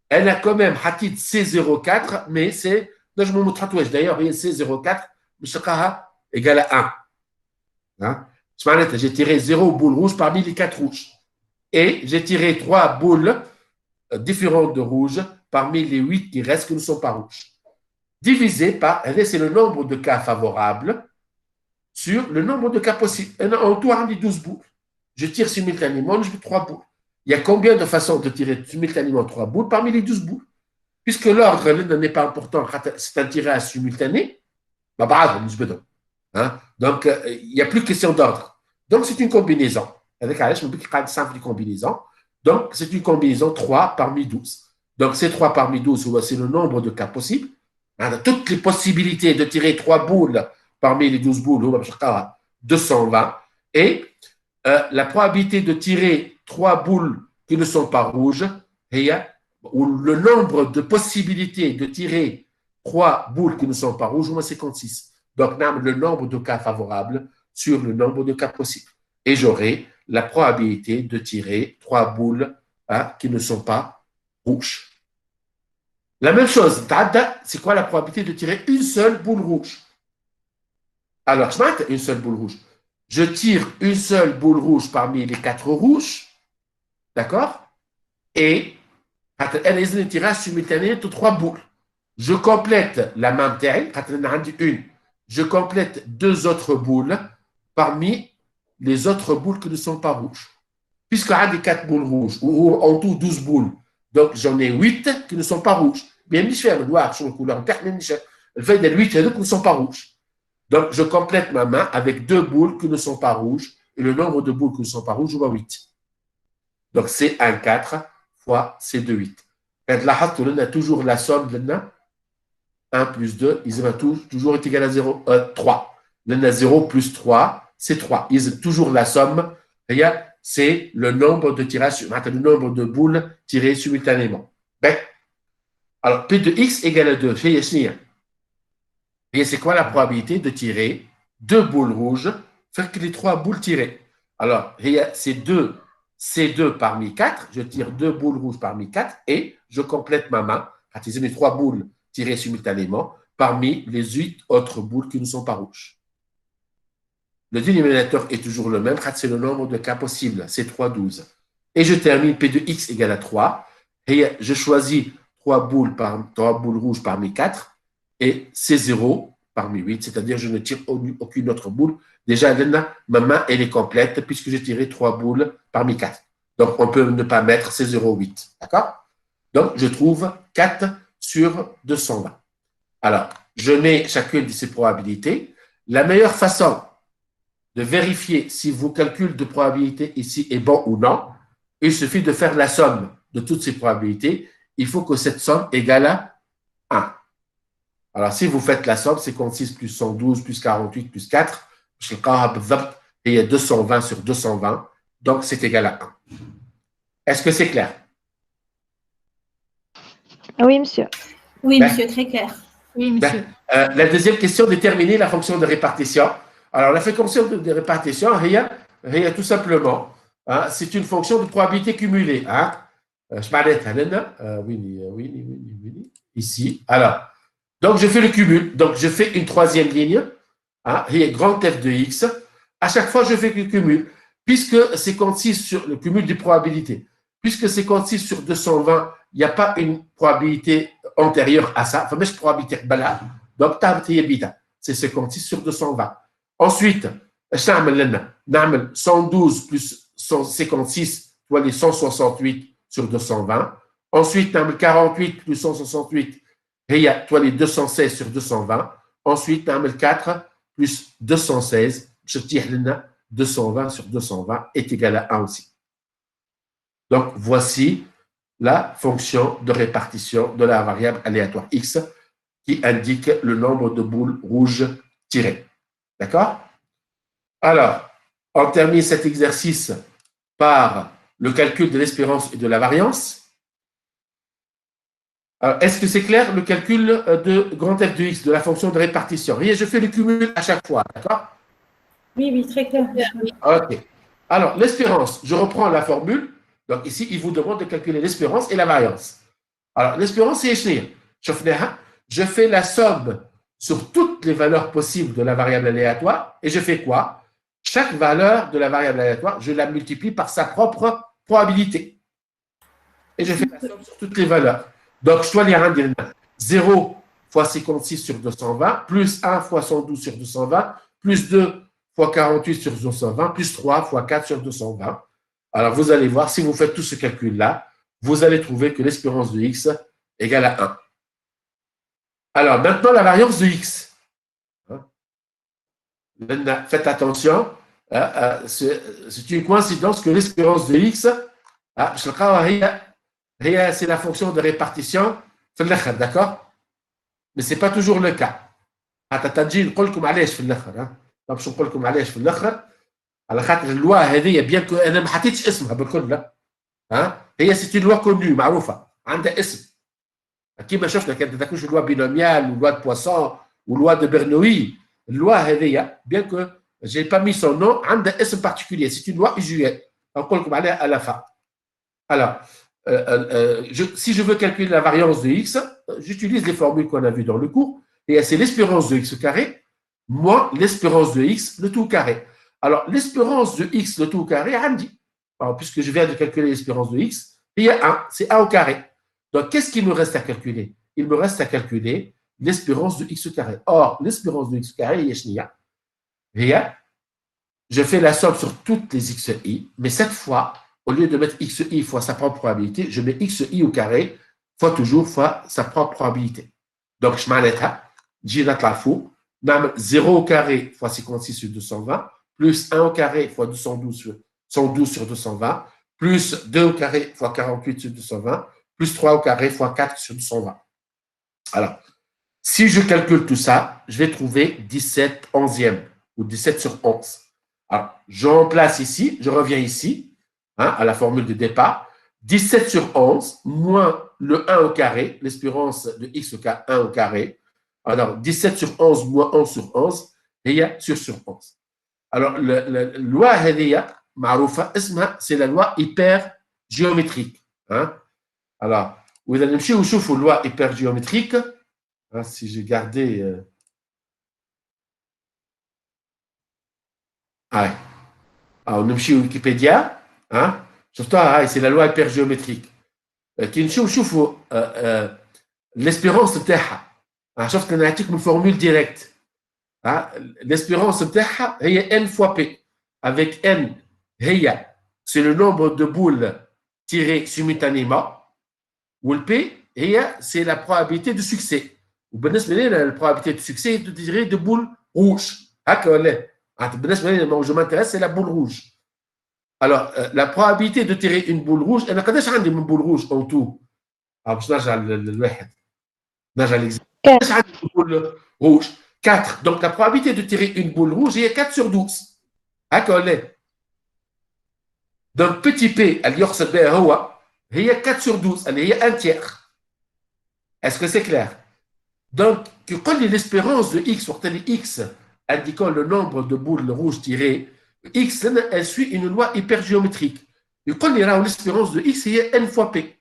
Elle a quand même حطيت C04, mais c'est نجمو ما تحطوهاش. D'ailleurs, هي C04 مش تلقاها égale à 1. Hein? J'ai tiré 0 boule rouge parmi les 4 rouges. Et j'ai tiré 3 boules différentes de rouge parmi les 8 qui restent qui ne sont pas rouges. divisé par, c'est le nombre de cas favorables sur le nombre de cas possibles. En tout, on dit 12 boules. Je tire simultanément, je fais 3 boules. Il y a combien de façons de tirer simultanément 3 boules parmi les 12 boules? Puisque l'ordre n'est pas important, c'est un tirage simultané, hein? Donc, il n'y a plus question d'ordre. Donc, c'est une combinaison. Avec Alex, on peut une simple combinaison. Donc, c'est une combinaison 3 parmi 12. Donc, ces 3 parmi 12, c'est le nombre de cas possibles. Toutes les possibilités de tirer 3 boules parmi les 12 boules, 220. Et la probabilité de tirer 3 boules qui ne sont pas rouges, ou le nombre de possibilités de tirer 3 boules qui ne sont pas rouges, c'est 56. Donc, on a le nombre de cas favorables sur le nombre de cas possibles. Et j'aurai la probabilité de tirer 3 boules qui ne sont pas rouges. La même chose, c'est quoi la probabilité de tirer une seule boule rouge? Alors, je mets une seule boule rouge. Je tire une seule boule rouge parmi les 4 rouges, d'accord? Et elle est un tirage simultané de 3 boules. Je complète la même taille, une. Je complète 2 autres boules parmi les autres boules qui ne sont pas rouges. Puisqu'il y a des 4 boules rouges, ou en tout 12 boules, donc j'en ai 8 qui ne sont pas rouges. Bien, je fais le noir sur la couleur verte, mais le fait des 8 qui ne sont pas rouges. Donc, je complète ma main avec 2 boules qui ne sont pas rouges, et le nombre de boules qui ne sont pas rouges, je vois 8. Donc, c'est 1, 4 fois c'est 2, 8. Quand là, on a toujours la somme de 1 plus 2, ils vont toujours être égal à 0, 3. Là, 0 plus 3, c'est 3. Ils ont toujours la somme. C'est le nombre de tirages, le nombre de boules tirées simultanément. Ben, alors, P de X égale à 2. Et c'est quoi la probabilité de tirer 2 boules rouges, faire que les 3 boules tirées? Alors, c'est 2 C2 parmi 4. Je tire 2 boules rouges parmi 4 et je complète ma main, attiser les 3 boules tirées simultanément parmi les 8 autres boules qui ne sont pas rouges. Le dénominateur est toujours le même, c'est le nombre de cas possibles, c'est 3, 12. Et je termine P de X égale à 3. Et je choisis 3 boules rouges parmi 4 et c'est 0 parmi 8, c'est-à-dire je ne tire aucune autre boule. Déjà, ma main, elle est complète puisque j'ai tiré 3 boules parmi 4. Donc, on peut ne pas mettre ces 0,8. D'accord? Donc, je trouve 4 sur 220. Alors, je mets chacune de ces probabilités. La meilleure façon de vérifier si vos calculs de probabilité ici est bon ou non, il suffit de faire la somme de toutes ces probabilités. Il faut que cette somme égale à 1. Alors, si vous faites la somme, 56 plus 112 plus 48 plus 4, il y a 220 sur 220, donc c'est égal à 1. Est-ce que c'est clair? Oui, monsieur. Oui, monsieur, très clair. Oui, monsieur. La deuxième question, déterminer la fonction de répartition. Alors, la fonction de répartition, tout simplement, c'est une fonction de probabilité cumulée. Je parlais ici. Alors, donc je fais le cumul. Donc, je fais une troisième ligne. Il y a grand F de X. À chaque fois, je fais le cumul. Puisque c'est consiste sur le cumul des probabilités. Puisque c'est consiste sur 220, il n'y a pas une probabilité antérieure à ça. Enfin, probabilité donc, c'est ce consiste sur 220. Ensuite, 112 plus 156, soit les 168 sur 220. Ensuite, 48 plus 168, toi les 216 sur 220. Ensuite, 4 plus 216, je tire 220 sur 220 est égal à 1 aussi. Donc, voici la fonction de répartition de la variable aléatoire x qui indique le nombre de boules rouges tirées. D'accord? Alors, on termine cet exercice par le calcul de l'espérance et de la variance. Est-ce que c'est clair le calcul de grand F de x, de la fonction de répartition? Et je fais le cumul à chaque fois, d'accord? Oui, oui, très clair. Ok. Alors, l'espérance, je reprends la formule. Donc, ici, il vous demande de calculer l'espérance et la variance. Alors, l'espérance, c'est échelon. Je fais la somme sur toutes les valeurs possibles de la variable aléatoire et je fais quoi? Chaque valeur de la variable aléatoire, je la multiplie par sa propre probabilité. Et je fais la somme sur toutes les valeurs. Donc, je dois lire 0 fois 56 sur 220, plus 1 fois 112 sur 220, plus 2 fois 48 sur 220, plus 3 fois 4 sur 220. Alors, vous allez voir, si vous faites tout ce calcul-là, vous allez trouver que l'espérance de x égale à 1. Alors, maintenant, la variance de x. Faites attention, c'est une coïncidence que l'espérance de x, c'est la fonction de répartition, d'accord? Mais ce n'est pas toujours le cas. تجي نقول لكم علاش في الاخر باش نقول لكم علاش في الاخر على خاطر اللوا هذه بيان كو انا ما حطيتش اسمها بالكل هي سيتي لوا كونو معروفه عندها اسم كيما شفنا كانت تذكرش لوا بينوميال ولوا دو بواسون ولوا دو برنوي اللوا هذه بيان كو j'ai pas mis son nom عندها اسم particulier c'est une loi usuelle نقول لكم عليها à la fin. Alors si je veux calculer la variance de x, j'utilise les formules qu'on a vues dans le cours. Et c'est l'espérance de x carré moins l'espérance de x le tout carré. Alors, l'espérance de x le tout carré, puisque je viens de calculer l'espérance de x, il y a 1, c'est 1 au carré. Donc, qu'est-ce qu'il me reste à calculer? Il me reste à calculer l'espérance de x carré. Or, l'espérance de x carré, je fais la somme sur toutes les xi, mais cette fois, au lieu de mettre xi fois sa propre probabilité, je mets xi au carré fois toujours fois sa propre probabilité. Donc, je m'arrête là. J'ai la fou, 0 au carré fois 56 sur 220, plus 1 au carré fois 112 sur 220, plus 2 au carré fois 48 sur 220, plus 3 au carré fois 4 sur 220. Alors, si je calcule tout ça, je vais trouver 17 onzièmes ou 17 sur 11. Alors, je remplace ici, je reviens ici, à la formule de départ, 17 sur 11 moins le 1 au carré, l'espérance de x au carré, 1 au carré. Alors, 17 sur 11 moins 11 sur 11, sur 11. Alors, la loi Hadiya, c'est la loi hypergéométrique. Alors, vous allez me dire où je trouve la loi hypergéométrique. Si j'ai gardé. Alors, on a Wikipédia. C'est la loi hypergéométrique. Qui nous trouve l'espérance de Terre. شفت انا نعطيكم الفورمول ديريكت l'espérance نتاعها هي n fois p avec n هي c'est le nombre de boules tirées simultanément والp هي c'est la probabilité de succès وبالنسبه لنا la probabilité de succès de tirer de boules rouges هكا ولا بالنسبه لنا je m'intéresse c'est la boule rouge. Alors la probabilité de tirer une boule rouge انا قداش عندي من boule rouge en tout باش نرجع للواحد نرجع l'exemple. Rouge, 4. Donc, la probabilité de tirer une boule rouge est 4 sur 12. D'accord. Donc, petit p, il y a 4 sur 12. Il y a un tiers. Est-ce que c'est clair? Donc, quand l'espérance de x, sur x, indiquant le nombre de boules rouges tirées, x, elle suit une loi hypergéométrique. Et quand il y a l'espérance de x, il y a n fois p.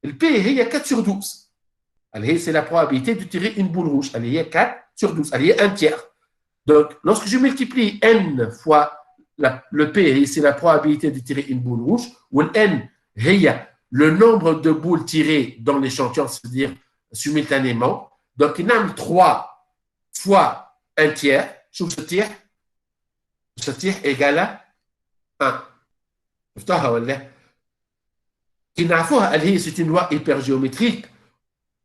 Le p, il y a 4 sur 12. C'est la probabilité de tirer une boule rouge. Il y a 4 sur 12. Il y a un tiers. Donc, lorsque je multiplie n fois le P, c'est la probabilité de tirer une boule rouge, ou n, le nombre de boules tirées dans l'échantillon, c'est-à-dire simultanément. Donc, il y a 3 fois un tiers. Ce tiers égale à 1. C'est une loi hypergéométrique.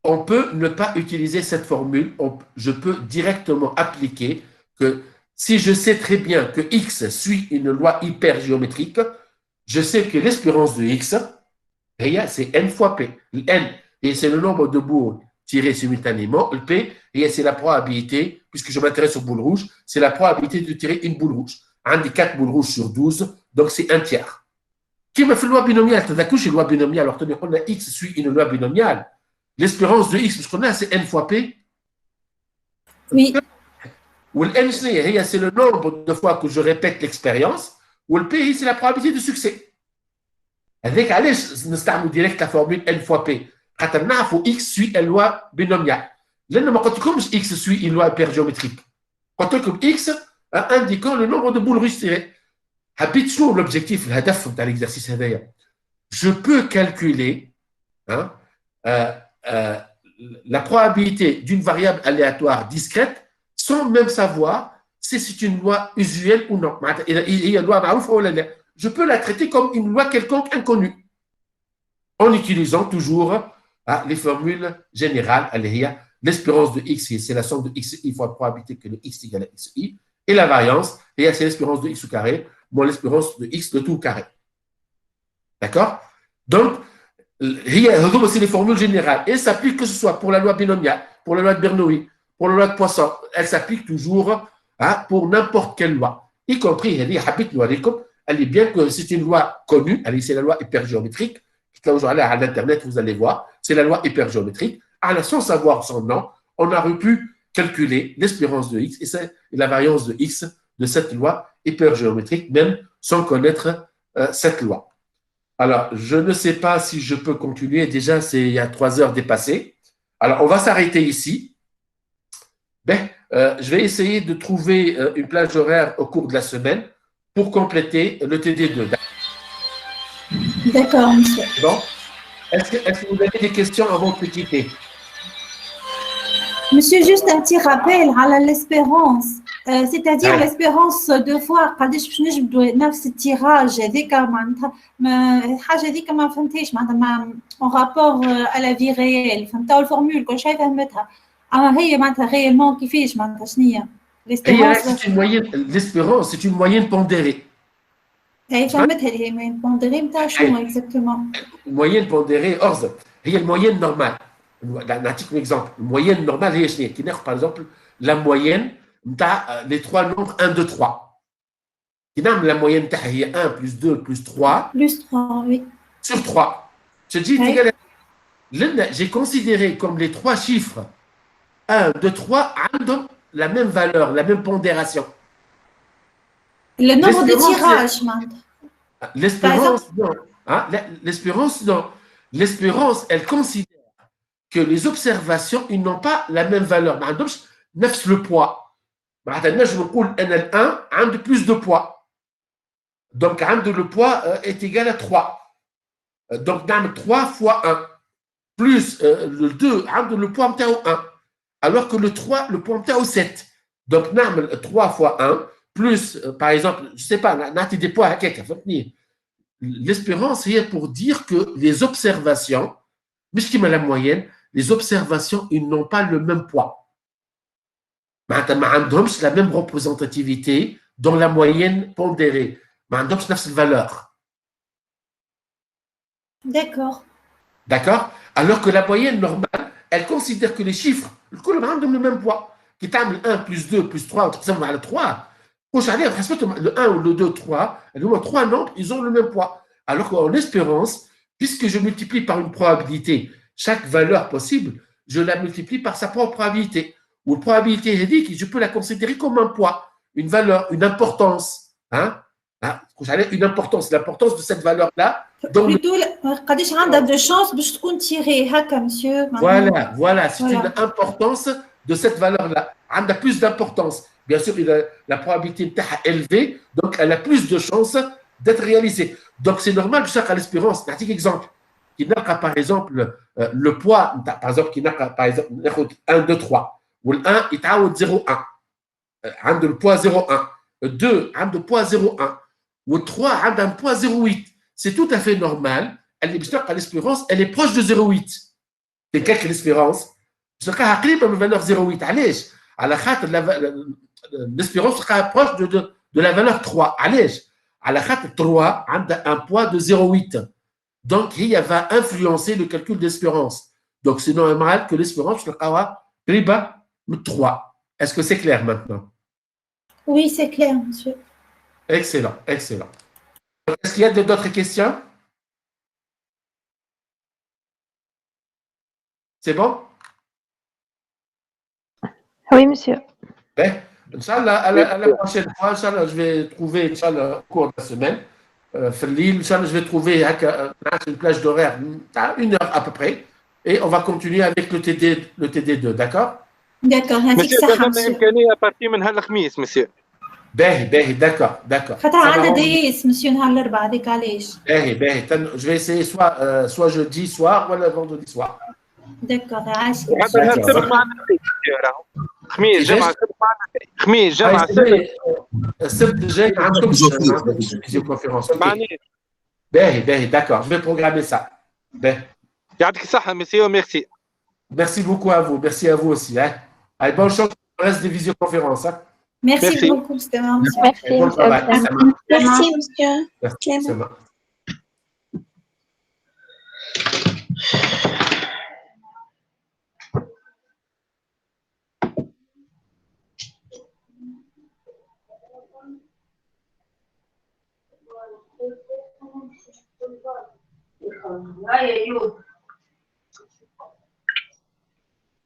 On peut ne pas utiliser cette formule, je peux directement appliquer que si je sais très bien que x suit une loi hypergéométrique, je sais que l'espérance de x, c'est n fois p. Le n, c'est le nombre de boules tirées simultanément. Le p, c'est la probabilité, puisque je m'intéresse aux boules rouges, c'est la probabilité de tirer une boule rouge. Un des 4 boules rouges sur 12, donc c'est un tiers. Qui m'a fait une loi binomiale? T'as une loi binomiale, alors on a x suit une loi binomiale. L'espérance de x, ce qu'on a, c'est n fois p. Oui. Ou le n, c'est le nombre de fois que je répète l'expérience. Ou le p, c'est la probabilité de succès. Avec علاش نستعمل direct la formule n fois p. خاطر نعرفوا x suit une loi binomiale. لأن ما قلت لكمش x suit une loi hypergéométrique. قلت لكم x indiquant le nombre de boules rouges tirées. حبيت شنو l'objectif الهدف نتاع l'exercice هذايا. Je peux calculer la probabilité d'une variable aléatoire discrète sans même savoir si c'est une loi usuelle ou non. Je peux la traiter comme une loi quelconque inconnue en utilisant toujours les formules générales. L'espérance de x, c'est la somme de xi fois la probabilité que le x égale à xi, et la variance, c'est l'espérance de x au carré moins l'espérance de x de tout au carré. D'accord? Donc, c'est les formules générales. Et ça s'applique que ce soit pour la loi binomiale, pour la loi de Bernoulli, pour la loi de Poisson. Elle s'applique toujours pour n'importe quelle loi, y compris, elle est bien que c'est une loi connue, c'est la loi hypergéométrique. Là, aujourd'hui, à l'Internet, vous allez voir, c'est la loi hypergéométrique. Sans savoir son nom, on aurait pu calculer l'espérance de x et la variance de x de cette loi hypergéométrique, même sans connaître cette loi. Alors, je ne sais pas si je peux continuer. Déjà, il y a 3 heures dépassées. Alors, on va s'arrêter ici. Je vais essayer de trouver une plage horaire au cours de la semaine pour compléter le TD2. D'accord, monsieur. Bon. Est-ce que vous avez des questions avant de quitter? Monsieur, juste un petit rappel à l'espérance. C'est-à-dire l'espérance de voir قداش باش نجبدوا نفس التيراج هذيك معناتها الحاجه هذيك ما فهمتهاش معناتها en rapport à la vie réelle فهمتها الفورمول كل شيء فهمتها اما هي معناتها غيالمون كيفاش معناتها شنو هي l'espérance c'est une moyenne pondérée. هي فهمتها هي moyenne pondérée نتاع شنو exactement moyenne pondérée هي المويenne normale. نعطيك un exemple. Moyenne normale هي شنو كي ناخذ par exemple la moyenne les 3 nombres 1, 2, 3. La moyenne est 1 plus 2 plus 3. Plus 3, oui. Sur 3. Je dis, j'ai considéré comme les 3 chiffres 1, 2, 3 ont la même valeur, la même pondération. Le nombre de tirages, l'espérance, non. L'espérance, non. L'espérance, elle considère que les observations, ils n'ont pas la même valeur. Neuf le poids. Je me coule NL1 a de plus de poids. Donc, le poids est égal à 3. Donc, 3 fois 1 plus le 2 le poids au 1. Alors que le 3, le poids au 7. Donc, 3 fois 1 plus, par exemple, je ne sais pas, des poids à quelque l'espérance est pour dire que les observations, puisqu'il met la moyenne, les observations, ils n'ont pas le même poids. La même représentativité dans la moyenne pondérée. La même valeur. D'accord. D'accord? Alors que la moyenne normale, elle considère que les chiffres, ont le même poids. Qui t'a 1 plus 2 plus 3, le 3. Le 1 ou le 2, 3, les 3 nombres, ils ont le même poids. Alors qu'en espérance, puisque je multiplie par une probabilité chaque valeur possible, je la multiplie par sa propre probabilité. Ou la probabilité rédique, je peux la considérer comme un poids, une valeur, une importance. Une importance, l'importance de cette valeur-là. Plutôt, قداش عندها de chance باش تكون tirée هكا monsieur. Voilà, c'est une importance de cette valeur-là. Elle a plus d'importance. Bien sûr, la probabilité est élevée, donc elle a plus de chances d'être réalisée. Donc c'est normal que chaque l'espérance, un petit exemple, qui n'a par exemple le poids, par exemple, qui n'a par exemple 1, 2, 3. Ou le 1 est à 0,1. 1 de le poids 0,1. 2 a de poids 0,1. Ou 3 a un poids 0,8. C'est tout à fait normal. L'espérance, elle est proche de 0,8. C'est quelle l'espérance? Ce cas a une valeur 0,8. Allez, à la khate, l'espérance sera proche de la valeur 3. Allez, à la khate, 3 a un poids de 0,8. Donc, il va influencer le calcul d'espérance. Donc, c'est normal que l'espérance sera riba 3. Est-ce que c'est clair maintenant? Oui, c'est clair, monsieur. Excellent, excellent. Est-ce qu'il y a d'autres questions? C'est bon? Oui, monsieur. Inch'Allah, à la prochaine fois, Inch'Allah, je vais trouver, Inch'Allah, au cours de la semaine, Inch'Allah, je vais trouver une plage d'horaire à 1 heure à peu près, et on va continuer avec le TD2, d'accord? D'accord, هذيك صح monsieur. إمكانية بارتي من هالخميس مسيو. باهي d'accord. خاطر عندنا ديس monsieur نهار الأربعاء هذيك علاش. باهي je vais essayer soit jeudi soir ou vendredi soir. دكور عايش. وعندها السبت معنا خميس جمعة سبت معنا خميس جمعة سبت السبت الجاي ما عندكمش فيديو كونفérence. معني باهي d'accord, je vais programmer ça. باهي. يعطيك الصحة مسيو ميرسي. Merci beaucoup à vous, merci à vous aussi. Hein. Allez, bonne chance pour le reste des visioconférences. Hein. Merci Merci. beaucoup, c'était marrant. Merci, Bon travail. monsieur. Ça marche. Merci, monsieur. Merci, ça marche.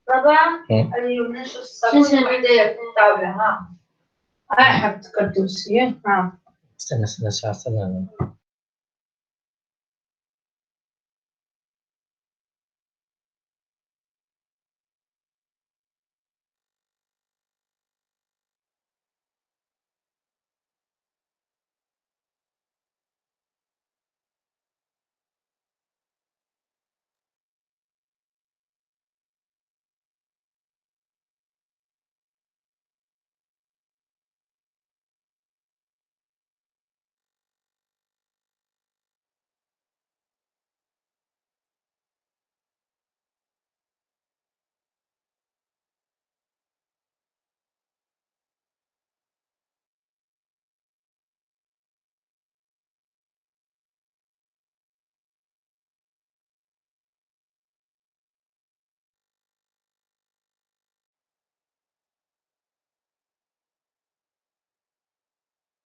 بابا إيه. اليوم نشوف الصابون وحده طاوله ها حبت كردوسيه ها استنى ساعه